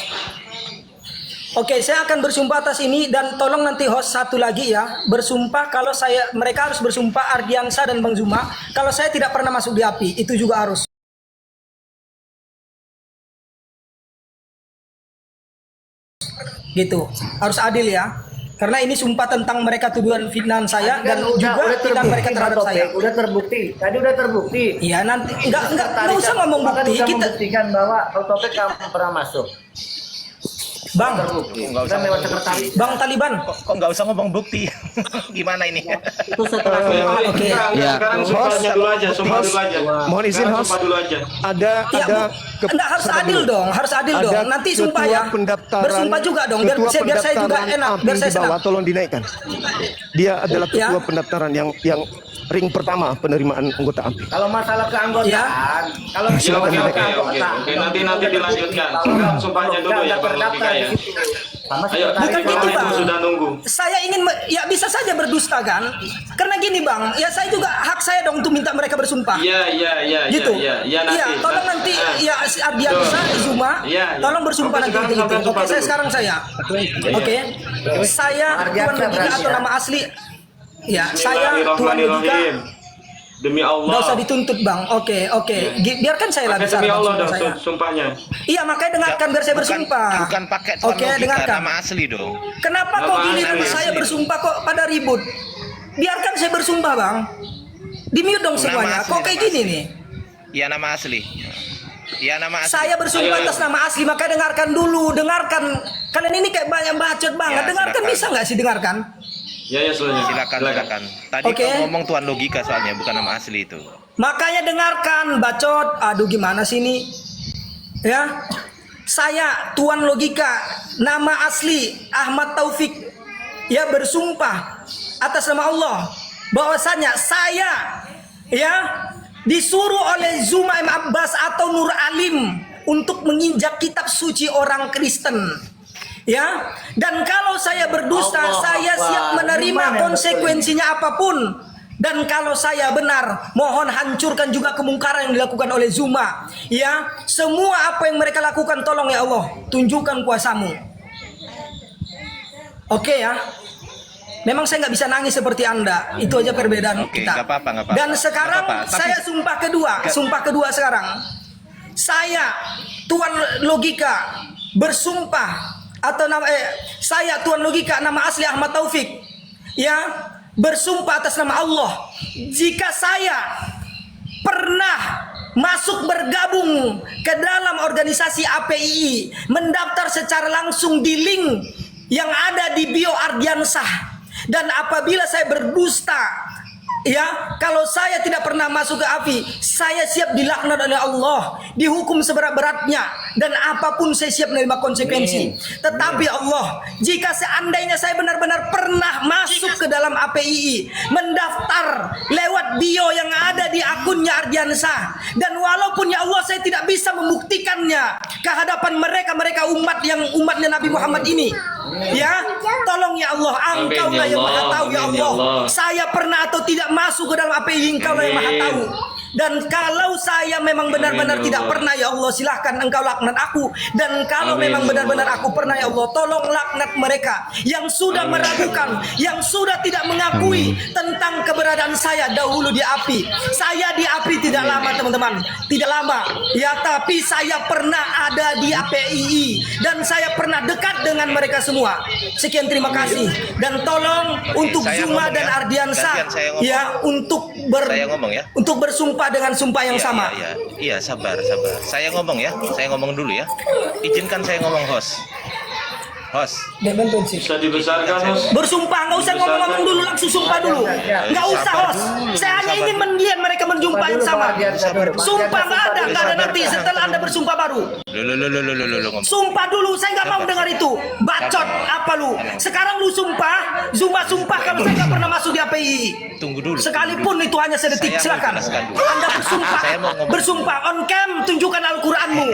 Oke, saya akan bersumpah atas ini dan tolong nanti host satu lagi ya, bersumpah kalau mereka harus bersumpah Ardiansa dan Bang Zuma kalau saya tidak pernah masuk di API, itu juga harus. Gitu. Harus adil ya. Karena ini sumpah tentang mereka tuduhan fitnahan saya dan juga fitnahan mereka terhadap saya. Udah terbukti. Tadi udah terbukti. Iya, nanti enggak usah ngomong Maka bukti. bisa Kita membuktikan bahwa Topik kamu pernah masuk. Bang, Nggak usah lewat ngomong sekretaris. bukti. Bang Taliban. Kok nggak usah ngomong bukti? Gimana ini? Itu setelah Oke. Sekarang sumpahnya dulu aja, sumpah dulu aja. Mohon izin, Sekarang host. sumpah dulu aja. Ada Ya, enggak harus sabar adil dulu. dong, harus adil Ada dong. Nanti sumpah ketua ya. pendaftaran- Bersumpah juga dong, biar ketua saya juga pendaftaran enak, API biar saya di bawah, senang. tolong dinaikkan. Dia adalah Ya. ketua pendaftaran yang ring pertama penerimaan anggota API. Kalau masalah keanggotaan, kalau Ya, masalah oke, keanggotaan, nanti dilanjutkan. Sumpahnya dulu ya, Bang Logika ya. Sama Ayo, Bukan sekretaris gitu, itu Bang. sudah nunggu. Saya ingin ya bisa saja berdusta kan? Karena gini, Bang, ya saya juga hak saya dong untuk minta mereka bersumpah. Iya, Gitu. nanti. Tolong nanti Ah. ya si Ardiansa, Zuma, Iya. tolong bersumpah Oke, nanti sekarang gitu. sampai Oke, sumpah saya dulu. sekarang saya. Oke. Saya Ardiansa Tuan Logika berani atau ya? nama asli. Ya, saya Tuan Logika. Bismillahirrahmanirrahim. Demi Allah. Nggak usah dituntut, Bang. Oke. Biarkan saya lah Oke, bicara demi Allah sumpah dong saya. sumpahnya. Iya, makanya dengarkan biar saya bersumpah. Bukan pakai Tuan Oke, Logika, dengarkan. nama asli dong. Kenapa Nama kok giliran asli. saya bersumpah kok pada ribut? Biarkan saya bersumpah, Bang. Di-mute dong Nama semuanya. asli, Kok kayak nama gini asli. nih? Iya nama asli. Iya nama asli. Saya bersumpah Ayo. atas nama asli, maka dengarkan dulu, dengarkan. Kalian ini kayak banyak bacot banget. Ya, Dengarkan silakan. bisa nggak sih dengarkan? Ya, Silakan. Tadi Oke. kau ngomong Tuan Logika soalnya, bukan nama asli itu. Makanya dengarkan, bacot. Aduh gimana sih ini? Ya. Saya Tuan Logika, nama asli Ahmad Taufik. Ya bersumpah atas nama Allah bahwasanya saya ya disuruh oleh Zuma M. Abbas atau Nur Alim untuk menginjak kitab suci orang Kristen. Ya, dan kalau saya berdusta, Allah saya Akbar. siap menerima Gimana konsekuensinya apapun. Dan kalau saya benar, mohon hancurkan juga kemungkaran yang dilakukan oleh Zuma. Ya, semua apa yang mereka lakukan, tolong ya Allah, tunjukkan kuasamu. Oke ya. Memang saya nggak bisa nangis seperti Anda. Itu aja perbedaan Oke, kita. nggak apa-apa, nggak apa-apa. Dan sekarang Nggak apa-apa. Tapi- saya sumpah kedua sekarang. Saya Tuan Logika bersumpah atau saya Tuan Logika nama asli Ahmad Taufik. Ya, bersumpah atas nama Allah, jika saya pernah masuk bergabung ke dalam organisasi APII, mendaftar secara langsung di link yang ada di bio Ardiansah, dan apabila saya berdusta, ya, kalau saya tidak pernah masuk ke API, saya siap dilaknat oleh Allah, dihukum seberat-beratnya, dan apapun saya siap menerima konsekuensi. Tetapi Allah, jika seandainya saya benar-benar pernah masuk ke dalam APII, mendaftar lewat bio yang ada di akunnya Ardiansah, dan walaupun ya Allah saya tidak bisa membuktikannya ke hadapan mereka umatnya Nabi Muhammad ini, ya, tolong ya Allah, Engkau lah yang Maha tahu ya Amin, ya Allah. Allah. Saya pernah atau tidak masuk ke dalam API, Engkau lah yang Maha Amin. tahu. Dan kalau saya memang benar-benar Amin, ya tidak Allah. pernah ya Allah, silahkan Engkau laknat aku. Dan kalau Amin, memang ya benar-benar Allah. aku pernah ya Allah, tolong laknat mereka yang sudah Amin. meragukan, yang sudah tidak mengakui tentang keberadaan saya dahulu di API. Saya di API tidak lama teman-teman, tidak lama. Ya, tapi saya pernah ada di APII dan saya pernah dekat dengan mereka semua. Sekian, terima kasih. Dan tolong untuk saya Zuma ngomong dan ya. Ardiansah Gantian saya ngomong. ya untuk Saya ngomong ya. untuk bersumpah dengan sumpah yang Iya, sama. Iya, sabar. Saya ngomong ya. Saya ngomong dulu ya. Izinkan saya ngomong, host. Bisa dibesarkan, Host. Bersumpah, nggak usah ngomong-ngomong dulu, langsung sumpah dulu. Nggak usah, host. Saya hanya ingin melihat mereka berjumpa yang sama. Sumpah nggak ada nanti setelah Anda bersumpah baru. Ngomong. Sumpah dulu, saya nggak mau dengar itu. Bacot apa lu? Sekarang lu sumpah, Zuma sumpah kalau saya nggak pernah masuk di API. Tunggu dulu. Sekalipun itu hanya sedetik, Saya mau silakan. jelaskan dulu. Anda bersumpah, Saya mau ngomong. bersumpah on cam, tunjukkan Al-Quranmu.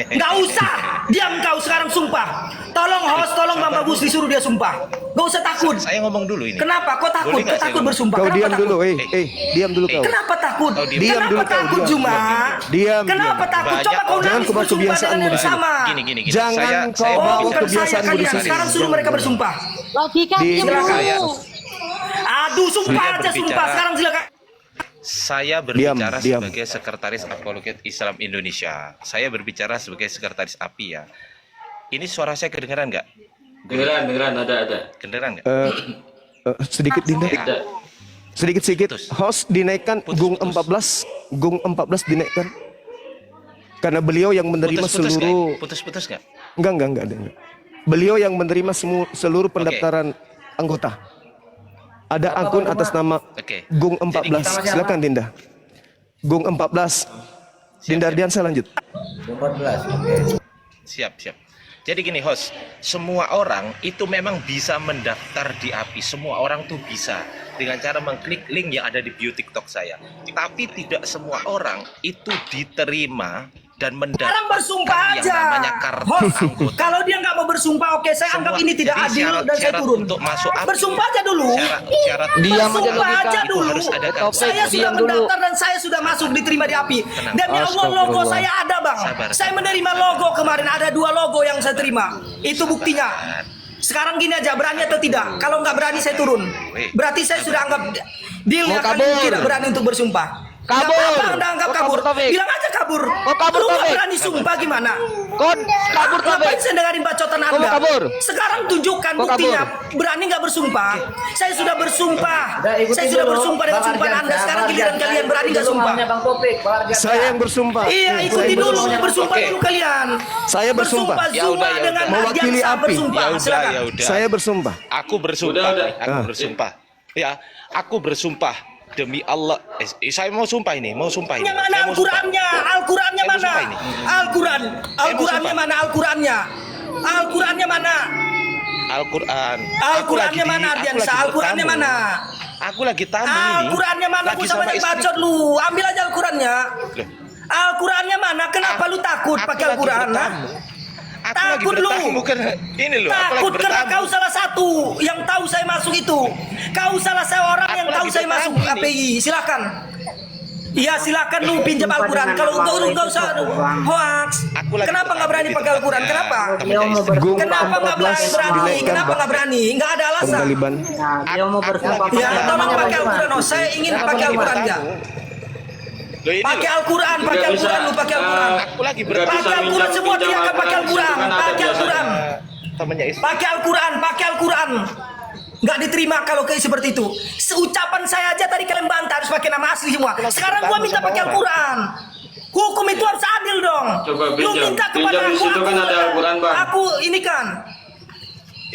Nggak usah, diam kau sekarang sumpah. Tolong host, tolong Bang Bagus disuruh dia sumpah. Nggak usah takut. Saya ngomong dulu ini. Kenapa? Kok takut? Boleh nggak Kok saya takut ngomong? bersumpah? Kau Kenapa diam takut? dulu, diam dulu kau. Kenapa takut? Kau diam Kenapa dulu, kau takut, diam. Juma? Diam, Kenapa diam. takut? Coba kau Jangan nangis kau bawa bersumpah dengan kebiasaanmu yang di sini. sama. Gini. Jangan kau saya Oh, bawa bukan saya kebiasaanmu di kalian. sini. Sekarang suruh mereka bersumpah. Logika Di- diam dulu. Aduh, sumpah Saya aja berbicara. sumpah. Sekarang silakan. Saya berbicara Diam. sebagai Sekretaris Apologet Islam Indonesia. Saya berbicara sebagai Sekretaris API ya. Ini suara saya kedengaran nggak? Dengeran ada. Kedengeran nggak? Sedikit Dinda. Ada. Sedikit. Host dinaikkan gung 14 dinaikkan. Karena beliau yang menerima seluruh Putus-putus nggak? Enggak. Beliau yang menerima seluruh pendaftaran anggota. Ada akun atas nama Gung 14. Silakan Dinda. Gung 14. Dinda Ardiansa lanjut. 14. Siap. Jadi gini host, semua orang itu memang bisa mendaftar di API. Semua orang tuh bisa dengan cara mengklik link yang ada di bio TikTok saya. Tapi tidak semua orang itu diterima dan mendaftar Orang bersumpah yang aja. namanya kartu Host, anggota. kalau dia nggak mau bersumpah, oke, saya anggap ini tidak Jadi adil dan saya turun. untuk masuk API, Bersumpah aja dulu. Syarat Bersumpah aja itu dulu. harus ada kartu. Saya sudah mendaftar dan saya sudah masuk diterima di API. Demi Allah, logo saya ada, Bang. Saya menerima logo kemarin, ada 2 logo yang saya terima. Itu buktinya. Sekarang gini aja, berani atau tidak? Kalau nggak berani saya turun. Berarti saya sudah anggap dealnya kalian tidak berani untuk bersumpah. Kabur. Anda anggap kabur. Bilang aja kabur. kabur, Lu nggak Taufik. berani sumpah gimana? Kabur, Taufik. Ngapain saya dengerin bacotan Anda? Kau kabur. Sekarang tunjukkan buktinya. Berani nggak bersumpah? Saya sudah bersumpah. Saya sudah bersumpah dengan sumpah Anda. Sekarang giliran kalian berani nggak sumpah? Saya yang bersumpah. Iya, ikuti dulu. Bersumpah dulu kalian. Saya bersumpah. Zuma dengan Mewakili Ardiansa API. bersumpah. Silakan. Saya bersumpah. Aku bersumpah. Aku bersumpah. Ya, aku bersumpah demi Allah. Saya mau sumpah ini. Yang mana Saya mau sumpah. Al-Qurannya? Al-Qurannya Saya mau mana? sumpah ini. Al-Qurannya mana? Al-Qurannya? Al-Qurannya mana? Al-Quran. Al-Qurannya mana, Ardiansa? Al-Qurannya mana? Aku lagi tamu ini. Al-Qurannya mana? Aku sama istri. bacot lu. Ambil aja Al-Qurannya. Al-Qurannya mana? Kenapa lu takut pakai Al-Quran? Takut lu. Ini loh. Takut karena kau salah satu yang tahu saya masuk itu. Kau salah seorang yang tahu saya masuk API. Silakan. Iya, silakan lu pinjam Al-Quran. Kalau enggak usah hoax. Kenapa nggak berani pakai Al-Quran? Kenapa? Kenapa nggak berani? Kenapa nggak berani? Nggak ada alasan. Dia mau bersumpah. Ya, tolong pakai Al-Quran. Oh, saya ingin pakai Al-Quran ya. Pakai Al-Quran, pakai Al-Quran, lu pakai Al-Quran. Aku lagi Pakai Al-Quran semua teriakan pakai Al-Quran. Pakai Al-Quran. Pakai Al-Quran, pakai Al-Quran. Nggak diterima kalau kayak seperti itu. Seucapan saya aja tadi kalian bantah harus pakai nama asli semua. Sekarang gua minta pakai Al-Quran. Hukum itu harus adil dong. Coba Lu minta kepada pinjam di situ kan ada Al-Quran, Bang. Aku ini kan.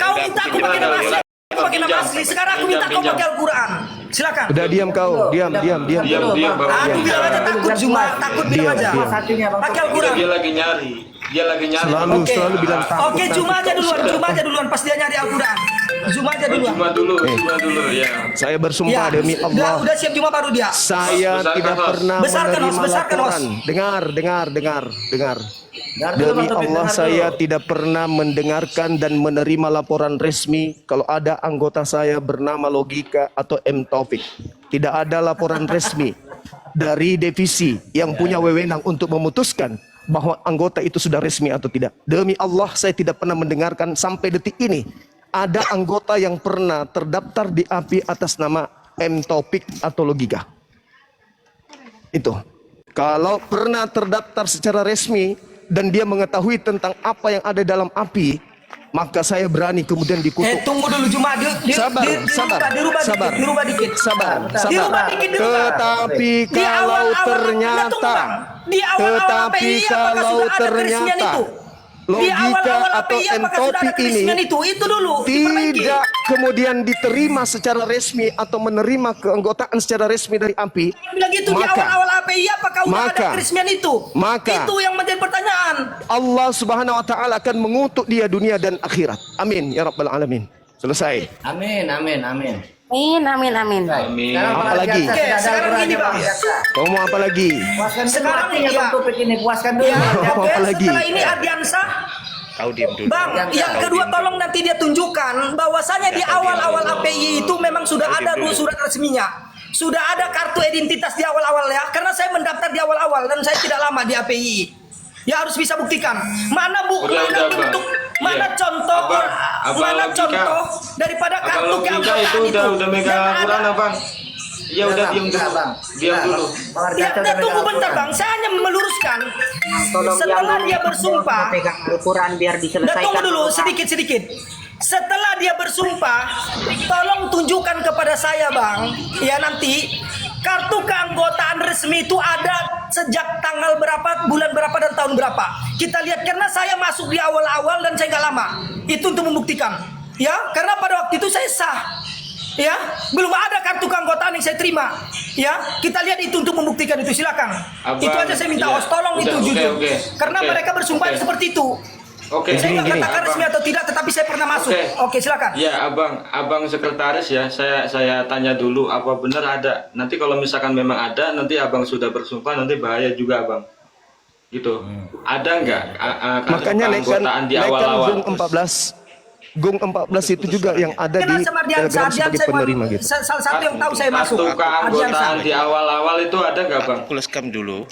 Kau minta aku pakai nama asli. Aku pakai nama asli. Sekarang aku minta kau pakai Al-Quran. Silakan. Udah diam kau. Diam. Diam, Bang. Aku bilang aja takut Zuma, takut bilang aja. Pakai Al-Quran. Dia lagi nyari. Selalu bilang takut. Oke, Zuma aja duluan. Pas dia nyari Al-Quran. Zuma aja duluan. Cuma dulu ya. Saya bersumpah Ya, demi Allah. udah siap Zuma baru dia. Saya tidak pernah Besarkan, menerima besarkan, laporan. Dengar. Demi Allah saya tidak pernah mendengarkan dan menerima laporan resmi kalau ada anggota saya bernama Logika atau M Taufik. Tidak ada laporan resmi dari divisi yang punya wewenang untuk memutuskan bahwa anggota itu sudah resmi atau tidak. Demi Allah saya tidak pernah mendengarkan sampai detik ini ada anggota yang pernah terdaftar di API atas nama M Taufik atau Logika. Itu. Kalau pernah terdaftar secara resmi dan dia mengetahui tentang apa yang ada dalam API, maka saya berani kemudian dikutuk. Tunggu dulu Zuma. Dirubah dikit. Sabar. Dirubah dikit. Tetapi kalau ternyata Logika atau M Taufik ini tidak kemudian diterima secara resmi atau menerima keanggotaan secara resmi dari API, bilang gitu di awal-awal API apakah udah ada keresmian itu? Itu yang menjadi pertanyaan. Allah Subhanahu wa taala akan mengutuk dia dunia dan akhirat. Amin ya rabbal alamin. Selesai. Amin. Amin. Apa lagi? Sekarang gini Bang. Kau mau apa lagi? Sekarang ini Bang Topik ini puaskan dulu. Apa lagi? Setelah ini Ardiansa. Kau diam dulu. Bang, yang kedua tolong nanti dia tunjukkan bahwasanya di awal-awal API itu memang sudah ada surat resminya. Sudah ada kartu identitas di awal-awal ya. Karena saya mendaftar di awal-awal dan saya tidak lama di API. Ya harus bisa buktikan. Mana bentuk, mana contoh, mana contoh daripada kartu keanggotaan itu. Udah megang Al-Quran Bang. Ya udah diam dulu. Ya, tunggu bentar Bang, saya hanya meluruskan. Setelah dia bersumpah, pegang Al-Quran biar diselesaikan. tunggu dulu sedikit. Setelah dia bersumpah, tolong tunjukkan kepada saya Bang, ya nanti kartu keanggotaan resmi itu ada sejak tanggal berapa, bulan berapa, dan tahun berapa. Kita lihat, karena saya masuk di awal-awal dan saya nggak lama. Itu untuk membuktikan. Ya, karena pada waktu itu saya sah. Ya, belum ada kartu keanggotaan yang saya terima. Ya, kita lihat itu untuk membuktikan itu, silakan. Abang, itu aja saya minta, iya. tolong Udah, itu jujur. Karena Oke. mereka bersumpah seperti itu. Oke. Saya nggak katakan Abang. resmi atau tidak, tetapi saya pernah masuk. Oke, silakan. Ya, abang sekretaris ya. Saya tanya dulu, apa benar ada? Nanti kalau misalkan memang ada, nanti abang sudah bersumpah, nanti bahaya juga abang. Gitu. Ada nggak? Makanya keanggotaan di awal-awal? Gong 14. Gong 14 itu juga yang ada di Telegram sebagai penerima gitu. Salah satu yang tahu saya masuk. Kartu keanggotaan di awal-awal itu ada nggak bang? Aku close cam dulu.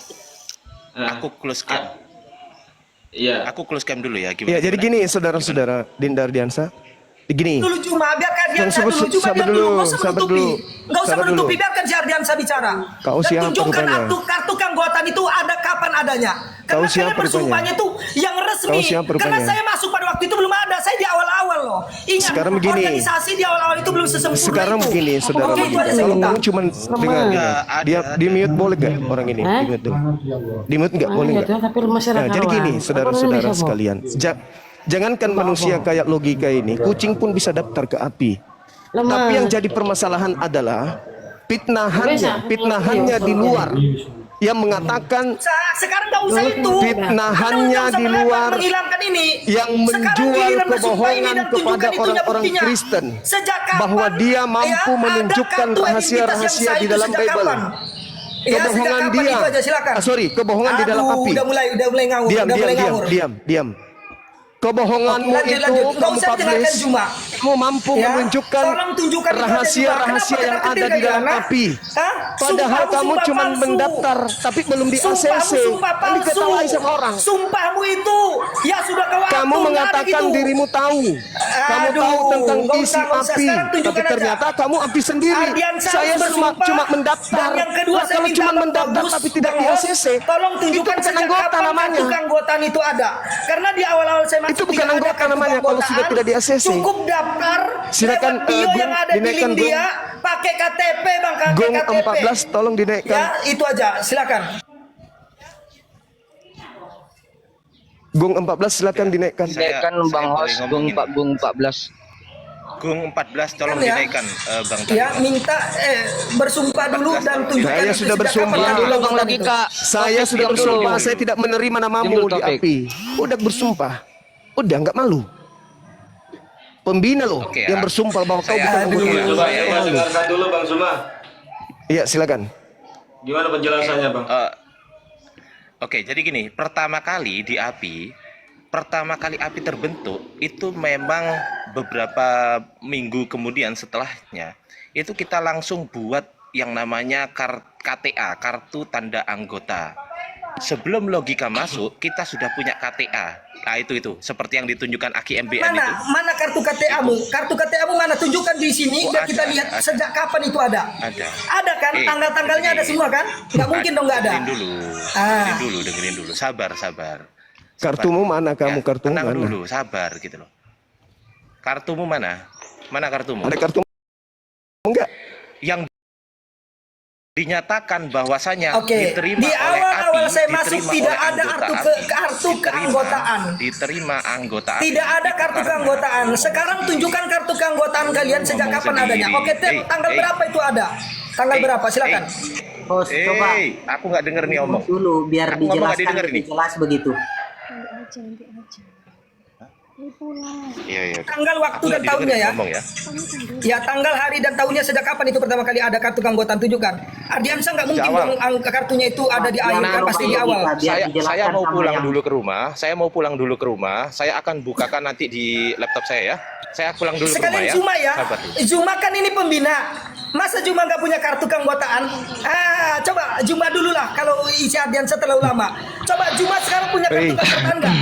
Aku close cam. Iya. Aku close cam dulu ya. Ya, jadi gini saudara-saudara Dinda Ardiansa. Gini. Dulu cuma biarkan Ardiansa dulu, cuma sabar biar dulu, dulu, nggak usah sabar menutupi. dulu. Nggak usah Sabar dulu. menutupi, biarkan si Ardiansa bicara. Kau Dan siapa tunjukkan rupanya? kartu keanggotaan itu ada kapan adanya. Kau Karena siapa kalian bersumpahnya itu yang resmi. Kau siapa Karena rupanya? saya masuk pada waktu itu belum ada, saya di awal-awal loh. Ingat, Sekarang begini. organisasi di awal-awal itu belum sesempurna Sekarang itu. begini, saudara. Oke, itu aja saya Kalau minta. kamu cuma dengar dia di mute boleh gak orang ini? Di mute dulu. Di mute nggak boleh nggak? Nah, jadi gini, saudara-saudara sekalian. Jangankan manusia kayak logika ini, kucing pun bisa daftar ke api. Tapi yang jadi permasalahan adalah fitnahannya di luar. Yang mengatakan sekarang nggak usah itu. fitnahannya di luar menghilangkan ini. yang menjual kebohongan kepada orang-orang Kristen bahwa dia mampu menunjukkan rahasia-rahasia di dalam Bible. Kebohongan dia, kebohongan di dalam api. Udah mulai ngawur. Diam. Kebohonganmu Oke, itu kamu publish, kamu mampu menunjukkan rahasia-rahasia yang ada di dalam api. Padahal kamu cuma mendaftar, tapi belum di ACC. Kan diketahui sama orang. Sumpahmu itu, ya sudah kewaktu. Kamu mengatakan dirimu tahu, kamu tahu tentang isi api, tapi ternyata kamu api sendiri. Saya cuma mendaftar. Nah, kalau cuma mendaftar tapi tidak di ACC, tolong tunjukkan itu bukan anggota namanya. Keanggotaan itu ada. Karena di awal-awal saya itu bukan anggota namanya kalau sudah tidak di ACC. Cukup daftar. Silakan yang ada di link dia, pakai KTP Bang, Gong KTP. 14 tolong dinaikkan. Ya, itu aja. Silakan. Gong 14 silakan dinaikkan. Dinaikkan Bang Hos, Gong 14. Gong 14 tolong Ya. dinaikkan Bang. Ya, minta bersumpah dulu dan tunjukkan. Saya sudah bersumpah dulu Bang Logika. Saya sudah bersumpah, saya tidak menerima namamu di api. Udah bersumpah. Udah nggak malu. Pembina loh Oke, yang bersumpah bahwa kau bukan anggota. Coba dengarkan dulu Bang Suma. Iya, silakan. Gimana penjelasannya Bang? Oke, jadi gini, pertama kali api terbentuk itu memang beberapa minggu kemudian setelahnya itu kita langsung buat yang namanya KTA, kartu tanda anggota. Sebelum logika masuk, kita sudah punya KTA. Nah, itu seperti yang ditunjukkan AKMBN itu. Mana kartu KTA-mu? Kartu KTA-mu mana? Tunjukkan di sini biar kita lihat sejak kapan itu ada. Ada kan? Tanggal-tanggalnya ada semua kan? Nggak mungkin dong nggak ada. Dengerin dulu. Sabar. Kartumu mana kamu? Kartumu Tenang mana? dulu, sabar gitu loh. Kartumu mana? Mana kartumu? Ada kartu enggak? Yang dinyatakan bahwasanya diterima di oleh awal-awal API, saya masuk diterima tidak oleh ada anggota kartu keanggotaan. Diterima anggota API. Tidak ada kartu keanggotaan. Sekarang tunjukkan kartu keanggotaan kalian sejak kapan adanya. Oke, tanggal berapa itu ada? Tanggal berapa? Silakan. Host, coba. Aku nggak denger nih omong. Dulu biar Aku ngomong nggak dijelaskan didengar lebih ini. jelas begitu. Iya. Tanggal, waktu, dan tahunnya ya. Ya, tanggal, hari, dan tahunnya sejak kapan itu pertama kali ada kartu keanggotaan, tunjukkan. Ardiansa nggak mungkin dong kartunya itu ada di akhir, kan pasti di awal. Saya mau pulang dulu ke rumah. Saya akan bukakan nanti di laptop saya ya. Saya pulang dulu Sekalian ke rumah Zuma ya. ya. Zuma kan ini pembina. Masa Zuma nggak punya kartu keanggotaan? Coba Zuma dulu lah. Kalau isi Ardiansa terlalu lama. Coba Zuma sekarang punya kartu keanggotaan nggak?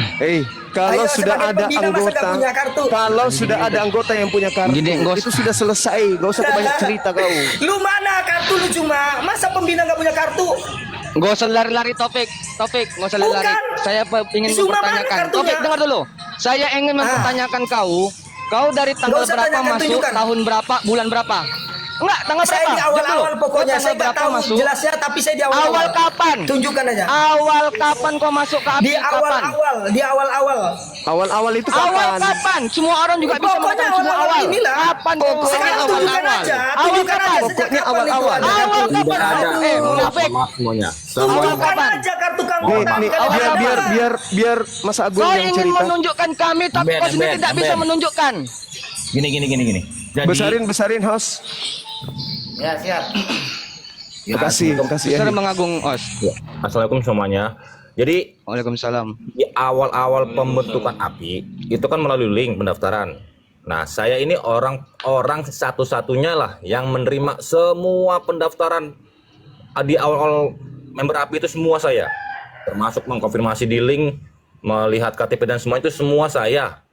Kalau Ayo, sudah sebagai ada pembina, masa nggak anggota, punya kartu? kalau sudah ada anggota yang punya kartu, itu sudah selesai. Gak usah banyak cerita kau. Lu mana kartu lu Zuma? Masa pembina nggak punya kartu? Gak usah lari-lari Topik, gak usah lari-lari. Saya ingin mempertanyakan. Topik, dengar dulu. Saya ingin mempertanyakan kau. Kau dari tanggal Nggak usah berapa tanyakan, masuk, tunjukkan. tahun berapa, bulan berapa? Enggak, tanggal Saya berapa? di awal-awal Jawab dulu. pokoknya, Kau saya tanggal nggak berapa tahu masuk? jelasnya, tapi saya di awal-awal. Awal kapan? Tunjukkan aja. Awal kapan kau masuk ke API? Di awal-awal, di awal-awal. Awal-awal itu Awal kapan? kapan? Semua orang juga bisa Pokoknya mengatakan semua awal-awal awal. inilah. Kapan kau Sekarang tunjukkan aja, Awal tunjukkan aja kapan? sejak Pokoknya kapan itu awal-awal. ada. Awal kapan? Munafik. Maaf semuanya. Awal Tunjukkan kapan? aja kartu Nih, keanggotaan nih, kalian. biar Mas Agung Kau yang ingin cerita. menunjukkan kami, tapi Emben, kau sendiri emben, tidak bisa emben. menunjukkan. Gini. Jadi Besarin host. Ya, siap. Terima kasih Besar ya. mengagung os. Assalamualaikum semuanya. Jadi Waalaikumsalam. di awal-awal pembentukan API itu kan melalui link pendaftaran. Nah, saya ini orang satu-satunya lah yang menerima semua pendaftaran di awal-awal member API itu semua saya. Termasuk mengkonfirmasi di link, melihat KTP dan semua itu semua saya.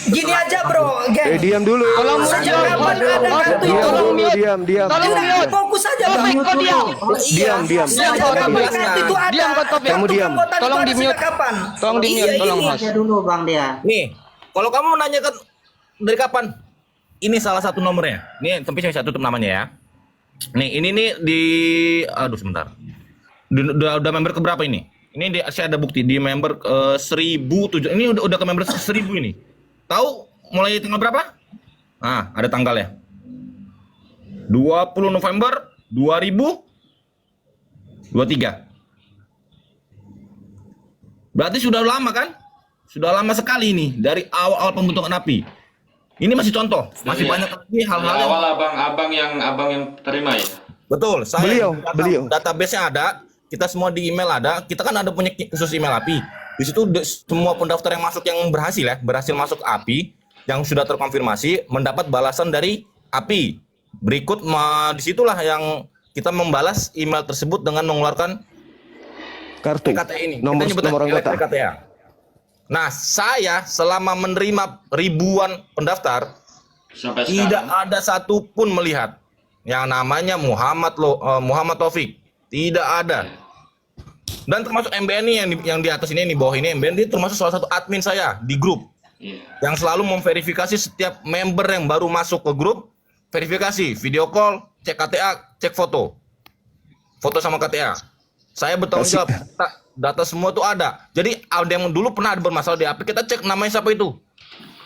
Gini aja bro, geng. Diam dulu. Tolong Sejak kapan ada kartu itu? Tolong mute. Diam. Tolong mute. Fokus aja bang. Topik kau diam. Diam. Sejak kau kapan Topik. kartu itu ada? Diam kau Topik. Kamu diam. Kartu keanggotaan Tolong itu ada di-mute. sejak kapan? Tolong di mute, tolong ini. host. Aja dulu bang dia. Nih, kalau kamu menanyakan dari kapan? Ini salah satu nomornya. Nih, tapi saya tutup namanya ya. Nih, ini nih aduh sebentar. Udah member ke berapa ini? Ini saya ada bukti di member 1007. Ini udah ke member 1000 ini. Tahu mulai tanggal berapa? Nah, ada tanggalnya. 20 November 2023. Berarti sudah lama kan? Sudah lama sekali ini dari awal pembentukan API. Ini masih contoh, masih banyak lagi hal-hal yang Awal abang yang terima ya. betul. Saya Beliau. database-nya ada, kita semua di email ada. Kita kan ada punya khusus email API. Di situ semua pendaftar yang masuk yang berhasil masuk API yang sudah terkonfirmasi mendapat balasan dari API. Berikut disitulah yang kita membalas email tersebut dengan mengeluarkan Kartu. PKTA ini. Nomor Kita nyebutnya anggota. PKTA. Nah, saya selama menerima ribuan pendaftar Sampai tidak sekarang. ada satupun melihat yang namanya Muhammad Taufik. Tidak ada. Dan termasuk MBN nih yang di atas ini, di bawah ini, MBN dia termasuk salah satu admin saya di grup. Iya. Yang selalu memverifikasi setiap member yang baru masuk ke grup, verifikasi, video call, cek KTA, cek foto. Foto sama KTA. Saya bertanggung jawab, data semua itu ada. Jadi ada yang dulu pernah ada bermasalah di API, kita cek namanya siapa itu.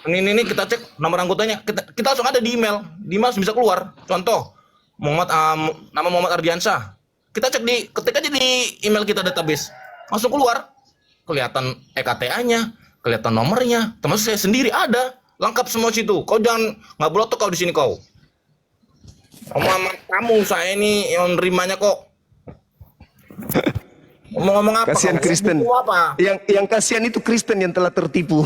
Ini kita cek nomor anggotanya, kita langsung ada di email. Di email bisa keluar. Contoh, nama Muhammad Ardiansyah. Kita cek ketik aja di email kita database, langsung keluar, kelihatan EKTA-nya, kelihatan nomornya, termasuk saya sendiri ada, lengkap semua situ. Kau jangan nggak belotok kau di sini kau. Ngomong kamu saya ini yang nerimanya kok. Ngomong apa? Kasihan kamu? Kristen. Itu apa? Yang kasihan itu Kristen yang telah tertipu.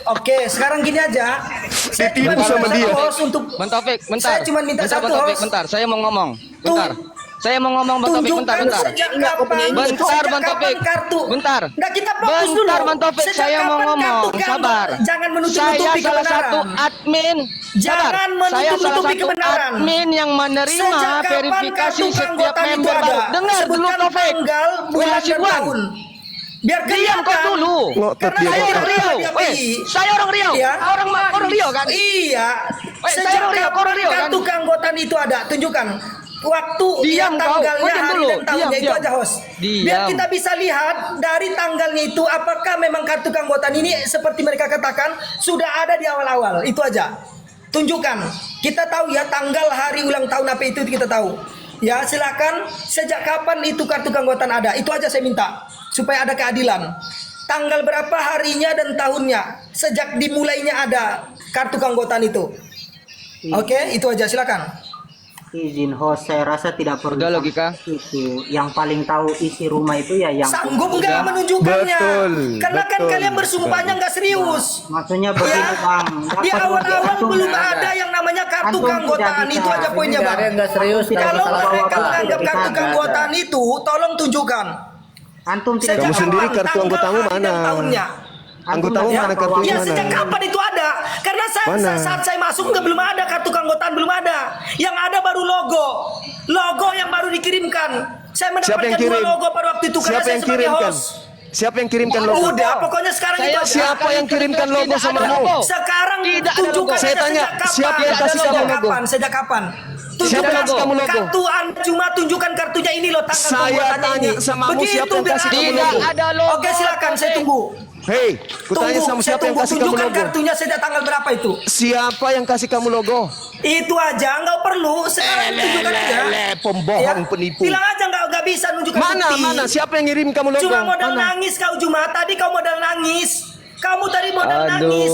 Oke, sekarang gini aja. Saya cuma Ditipu sama minta dia. satu host untuk Bang Taufik, bentar. Saya cuma minta satu Bang Taufik, host. bentar. Saya mau ngomong. Bentar. Saya mau ngomong Bang Taufik, bentar. Tunjukkan sejak kapan. Bentar, sejak Bang kapan Taufik. kartu. Bentar. Nggak, kita fokus dulu. Bentar, Bang Taufik. Sejak Saya mau kapan ngomong. kartu keanggotaan? Sabar. Jangan Saya menutup-nutupi salah kebenaran. satu admin. Jangan Sabar. Saya salah menutup-nutupi satu kebenaran. admin yang menerima Sejak kapan verifikasi kartu setiap keanggotaan itu member ada? baru. Dengar dulu Sebutkan Taufik. tanggal, bulan, dan Hasibuan. tahun. Biar Diam kau kelihatan. dulu. Karena Dia Saya saya orang Riau. di API. Weh, saya orang Riau. Iya. Orang Riau kan? Iya. Weh, saya Sejak orang Riau, kapan orang Riau kan? kartu keanggotaan itu ada? Tunjukkan. Waktu Diam kau. tanggalnya, Kau diam hari dulu. dan tahunnya Diam, itu diam. aja host. Diam. Biar kita bisa lihat dari tanggalnya itu apakah memang kartu keanggotaan ini seperti mereka katakan sudah ada di awal-awal. Itu aja. Tunjukkan. Kita tahu ya tanggal hari ulang tahun apa itu kita tahu. Ya silakan. Sejak kapan itu kartu keanggotaan ada? Itu aja saya minta supaya ada keadilan. Tanggal berapa harinya dan tahunnya sejak dimulainya ada kartu keanggotaan itu. Oke, itu aja silakan. Izin host, saya rasa tidak perlu Udah logika. itu. Yang paling tahu isi rumah itu ya yang Sanggup nggak menunjukkannya? Betul, Karena kan betul. kalian bersumpahnya nggak serius. Maksudnya begini Ya, bang. di awal-awal belum ada yang namanya kartu Antum keanggotaan. tidak Itu bisa. aja poinnya Nggak bang. ada yang nggak serius. Kalau salah mereka bawa menganggap Pak. kartu keanggotaan itu, tolong tunjukkan. Antum tidak Sejak Kamu sendiri kapan kartu tanggal, anggotamu hari, dan mana? tahunnya. Anggotamu Ya, mana kartunya Ya mana? sejak kapan itu ada? Karena Mana? saat saya masuk nggak belum ada kartu keanggotaan, belum ada. Yang ada baru logo yang baru dikirimkan. Saya Siapa yang mendapatkan dua kirim? logo pada waktu itu karena Siapa saya yang sebagai kirimkan? host. Siapa yang kirimkan logo? Udah, pokoknya sekarang itu aja. Siapa yang kirimkan logo sama kamu? Sekarang Tidak ada tunjukkan logo. Saya aja tanya, sejak kapan. siapa yang kasih kamu logo? Sejak kapan? Siapa yang kasih kamu logo? Kartu Anda cuma tunjukkan kartunya ini loh tanggal Saya pembuatannya tanya ini. sama kamu, siapa yang kasih kamu Tidak logo? ada logo. Oke, silakan saya tunggu. Hei, kutanya sama siapa yang kasih kamu tunjukkan logo? kartunya sejak tanggal berapa itu? Siapa yang kasih kamu logo? Itu aja nggak perlu. Sekarang tunjukkan aja. Pembohong, penipu. Bilang aja nggak bisa nunjukkan bukti. Mana? Siapa yang ngirim kamu logo? Cuma modal Mana? nangis kau Juma. Tadi kau modal nangis. Kamu tadi modal nangis.